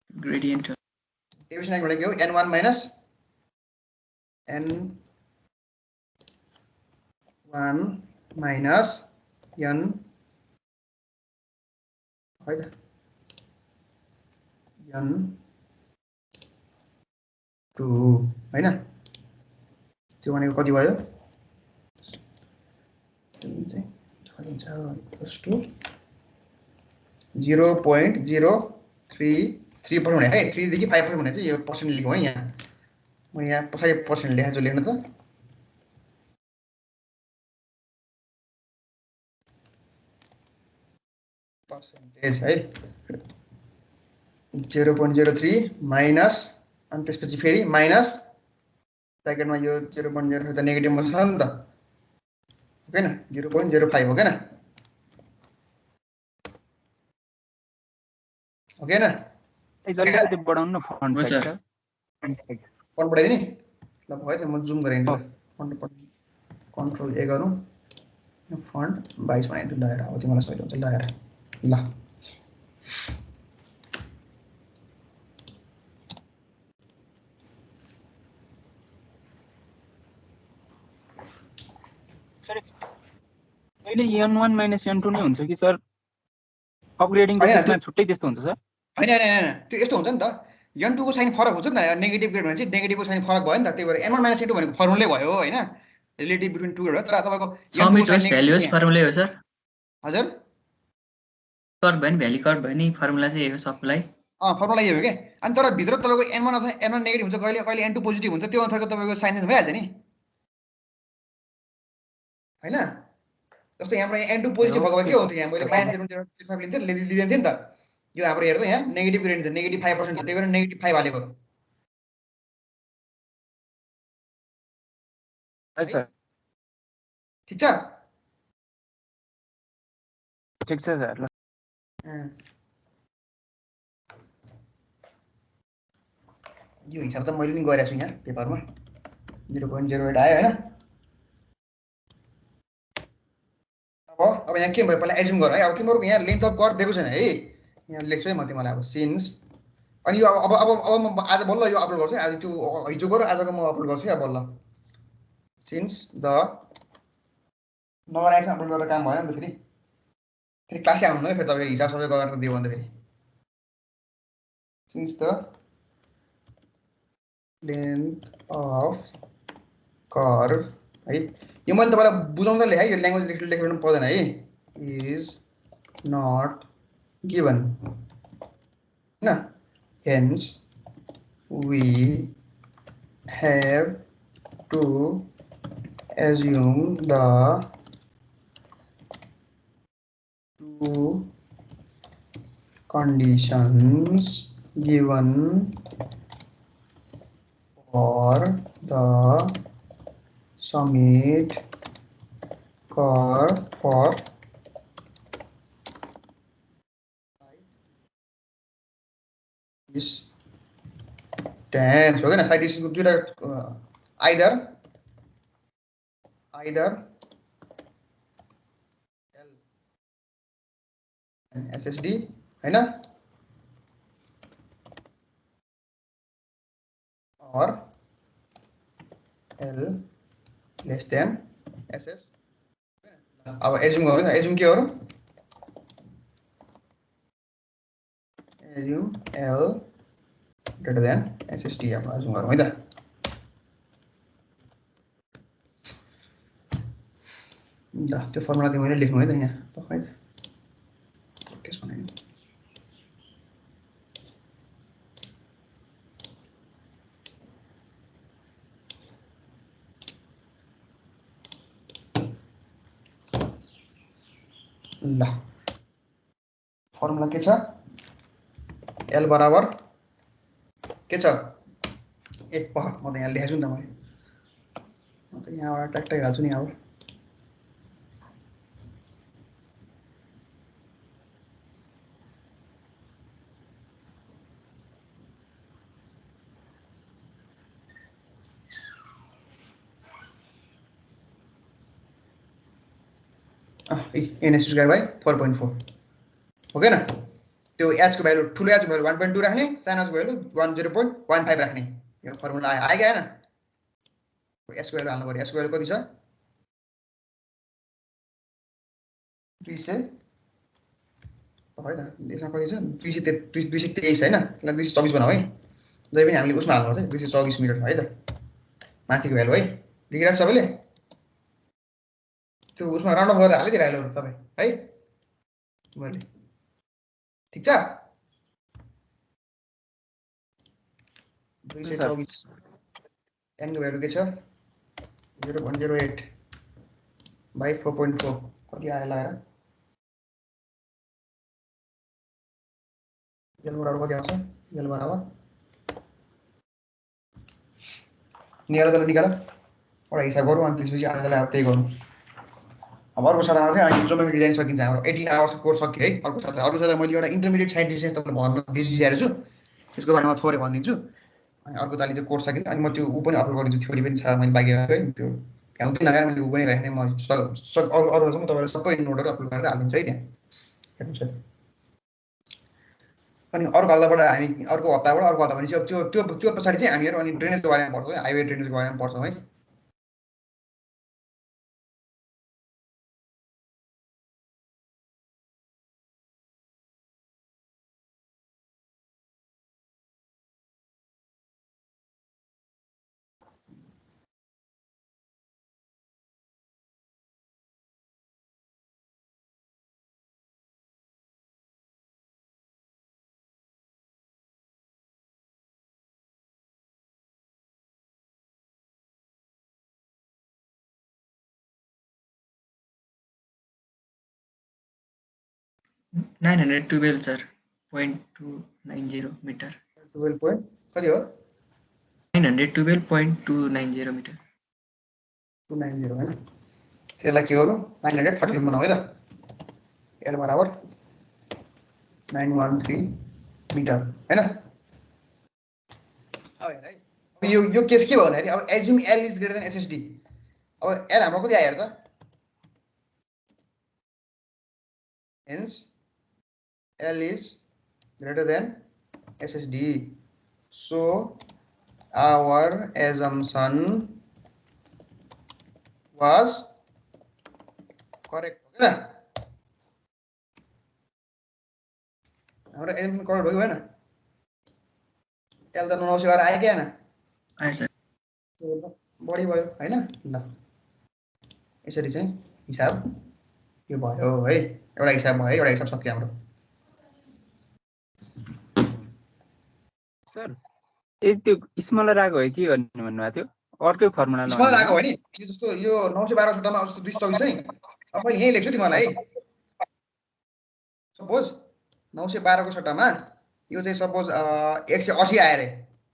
ग्रेडियन्ट डेभिएसन एङ्गल भनेको n1 minus n1 minus n है त n2 होइन। त्यो भनेको कति भयो, +2 0.033% हुने है, 3 देखि 5% हुने चाहिँ यो पर्सेन्ट लेखौँ है। यहाँ म यहाँ पछाडि पर्सेन्ट लेखेको छु, लेख्नु त पर्सेन्टेज है, 0.03 माइनस, अनि त्यसपछि फेरि माइनस ब्राकेटमा यो 0.05 त नेगेटिभमा छ नि त होइन, 0.05 हो क्या न, हो क्या न। अलिकति बढाउनु न फन्ट हो साइज सर। फन्ट बढाइदिने ल भयो त, म जुम गरेँ फन्ट कन्ट्रोल ए गरौँ, फन्ट 22 बनाइदिउँ लगाएर, अब तिमीलाई सजिलो हुन्छ लगाएर। ल अहिले n1 माइनस n2 नै हुन्छ कि सर, अपग्रेडिङको केसमा छुट्टै त्यस्तो हुन्छ सर? होइन होइन होइन, त्यो यस्तो हुन्छ नि त, n2 को साइन फरक हुन्छ नि त, नेगेटिभ ग्रेड भने चाहिँ नेगेटिभको साइन फरक भयो नि त, त्यही भएर n1 माइनस n2 भनेको फर्मुलै भयो होइन, रिलेटिभ बिट्विन टु हो। तर तपाईँको समिट होस् भ्याल्यु होस् फर्मुलै हो सर। हजुर कर्भ भयो नि भ्याली कर्भ भयो नि फर्मुला चाहिँ यही हो सबलाई। फर्मुला यही हो क्या। अनि तर भित्र तपाईँको n1 अथवा n1 नेगेटिभ हुन्छ, कहिले कहिले n2 पोजिटिभ हुन्छ, त्यो अनुसारको तपाईँको साइन भइहाल्छ नि होइन। जस्तो हाम्रो यहाँ n2 पोजिटिभ भएको के हुन्थ्यो, यहाँ मैले -0.05 लिँदैन थिएँ नि त। यो हाम्रो हेर्दा यहाँ नेगेटिभ ग्रेड हुन्छ, नेगेटिभ 5% छ, त्यही भएर नेगेटिभ 5 हालेको ठिक छ। ठिक छ सर। ल यो हिसाब त मैले पनि गरेको छु यहाँ पेपरमा, 0.08 आयो होइन। अब यहाँ के भयो, पहिला एजुम गर है। अब तिमीहरूको यहाँ लेन्थ अफ कर्भ दिएको छैन है, यहाँ लेख्छु है म तिमीलाई अब सिन्स, अनि यो अब अब अब म आज बल्ल यो अपलोड गर्छु है, आज त्यो हिजो गर आजको म अपलोड गर्छु है बल्ल। सिन्स द नगराएछ अपलोड गरेर काम भएन नि त, फेरि क्लासै आउनु है, फेरि तपाईँको हिसाब सबै गरेर दियो भने त फेरि। Since the length of curve है, यो मैले तपाईँलाई बुझाउँदा लेखेँ, यो ल्याङ्ग्वेज लेखेर पनि पर्दैन है, इज नट गिभन होइन। hence we have to assume the two conditions given for the summit curve for distance. Okay, na side distance को दुईटा either L and SSD है ना, or L less than SS. अब assume गर्नु न, assume के हो र, assume L greater than SSD अब assume गरौँ है त। ल त्यो फर्मुला चाहिँ मैले लेख्नु है त यहाँ पक्कै त त्यसमा नि ल फर्मुला के छ, L बराबर के छ, एक पख म त यहाँ लेखेछु नि त मैले, म त यहाँबाट ट्याक्टै हाल्छु नि अब। NS स्क्वायर बाई 4.4 हो गएन। त्यो h को भ्यालु ठुलो h को भ्यालु 1.2 राख्ने, सानो h को भ्यालु 0.15 राख्ने, यो फर्मुला आयो कि आएन। s को भ्यालु हाल्नु पर्यो, s को भ्यालु कति छ 200 है त, यसमा कति छ 223 हैन, त्यसलाई 224 बनाऊ है, जै पनि हामीले उसमा हाल्नु पर्छ 224 मिटर है त, माथिको भ्यालु है, देखिरहेछ सबैले, त्यो उसमा राउन्ड अफ गरेर हालिदिए भ्यालुहरु तपाई है मैले, ठीक छ 224 n को भ्यालु के छ 0.08 बाइ 4.4 कति आयो लगाएर L बराबर कति आउँछ, L बराबर निकाल एउटा हिसाब गरौँ अनि त्यसपछि आजलाई त्यही गरौँ। अब अर्को सातामा चाहिँ अनि जोमेट्री डिजाइन सकिन्छ हाम्रो 18 आवर्स कोर्स सक्यो है। अर्को साता मैले एउटा इन्टरमिडिएट साइन्टिस्ट तपाईँलाई भन्न बिर्सिरहेको छु, त्यसको बारेमा थोरै भनिदिन्छु। अनि अर्को तालि चाहिँ कोर्स सकिन्छ, अनि म त्यो ऊ पनि अपलोड गरिदिन्छु, थ्योरी पनि छ मैले बाँकी है, त्यो भ्याउ दिन लगाएर मैले ऊ पनि राख्ने, म अरू चाहिँ म तपाईँलाई सबै नोटहरू अपलोड गरेर हालिदिन्छु है त्यहाँ हेर्नुहोस् है। अनि अर्को हप्ताबाट हामी अर्को हप्ता भनेपछि अब त्यो पछाडि चाहिँ हामीहरू अनि ड्रेनेजको बारेमा पढ्छौँ है, हाइवे ड्रेनेजको बारेमा पढ्छौँ है। $912 सर 0.290 मिटर 12 पोइन्ट कति हो 912.290 मिटर 290 हैन, त्यसलाई के गरौँ 930 बनाऊ है त, L बराबर 913 मिटर हैन। अब हेर है, अब यो केस के भयो भने अब assume L is greater than SSD, अब L हाम्रो कति आयो हेर त, hence L is greater than SSD, so our assumption was correct हो गयो, हाम्रो एज्युम्सन करेक्ट भयो हैन। L त 900 गरेर आयो कि आएन, आयो सर, बढी भयो हैन। ल यसरी चाहिँ हिसाब यो भयो है, एउटा हिसाब भयो है, एउटा हिसाब सक्यो हाम्रो। सर ए त्यो स्मलर आएको है के गर्ने भन्नुभएको थियो अर्कै फर्मुला स्मलर आएको लगाउनु हो नि यो जस्तो यो 912 वटामा जस्तो 224 छ नि अब मैले यही लेख्छु तिमीलाई सपोज 912 को सट्टामा यो चाहिँ सपोज 180 आयो रे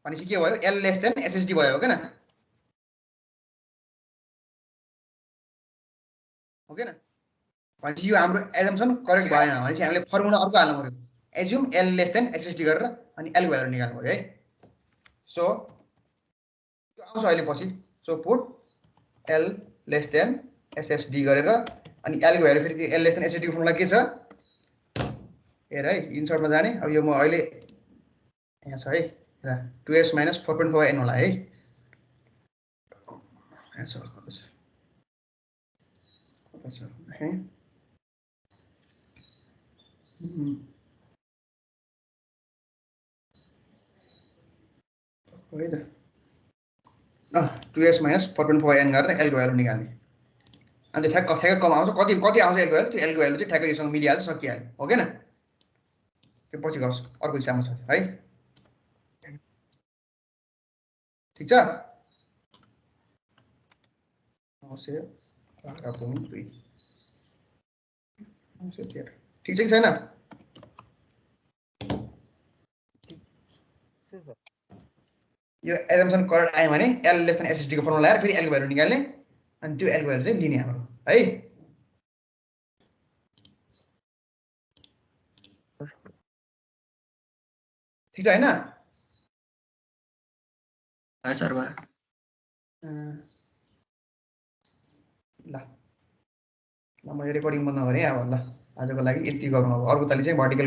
भनेपछि के भयो L लेस देन SSD भयो हो किन हो किन भनेपछि यो हाम्रो एजम्पसन करेक्ट भएन भनेपछि हामीले फर्मुला अर्को हाल्नु पर्यो assume L less then SSD गरेर अनि L को भ्यालु निकाल्नु पर्यो है सो त्यो आउँछ अहिले पछि so put L less then SSD गरेर अनि L को भ्यालु फेरि त्यो L लेस देन SSD को फर्मुला के छ हेर है इन्सर्टमा जाने अब यो म अहिले यहाँ छ है र 2s - 4.4n होला है एन्सर कति छ है है त 2s - 4.4n गरेर L को भ्यालु निकाल्ने अनि ठ्याक्क कम आउँछ कति आउँछ L को भ्यालु त्यो L को भ्यालु चाहिँ ठ्याक्कै योसँग मिलिहाल्छ सकिहाल्यो हो किन त्यो पछि गर्छ अर्को हिसाबमा छ है ठीक छ 912.2 ठीक छ कि छैन यो एजम्पसन करेक्ट आयो भने L लेस देन SSD को फर्मुला लगाएर फेरि L को भ्यालु निकाल्ने अनि त्यो L को भ्यालु चाहिँ लिने हाम्रो है ठीक छ हैन सर भयो ल म रेकर्डिङ बन्द गरेँ अब ल आजको लागि यति गरौँ अब अर्को तालि चाहिँ भर्टिकल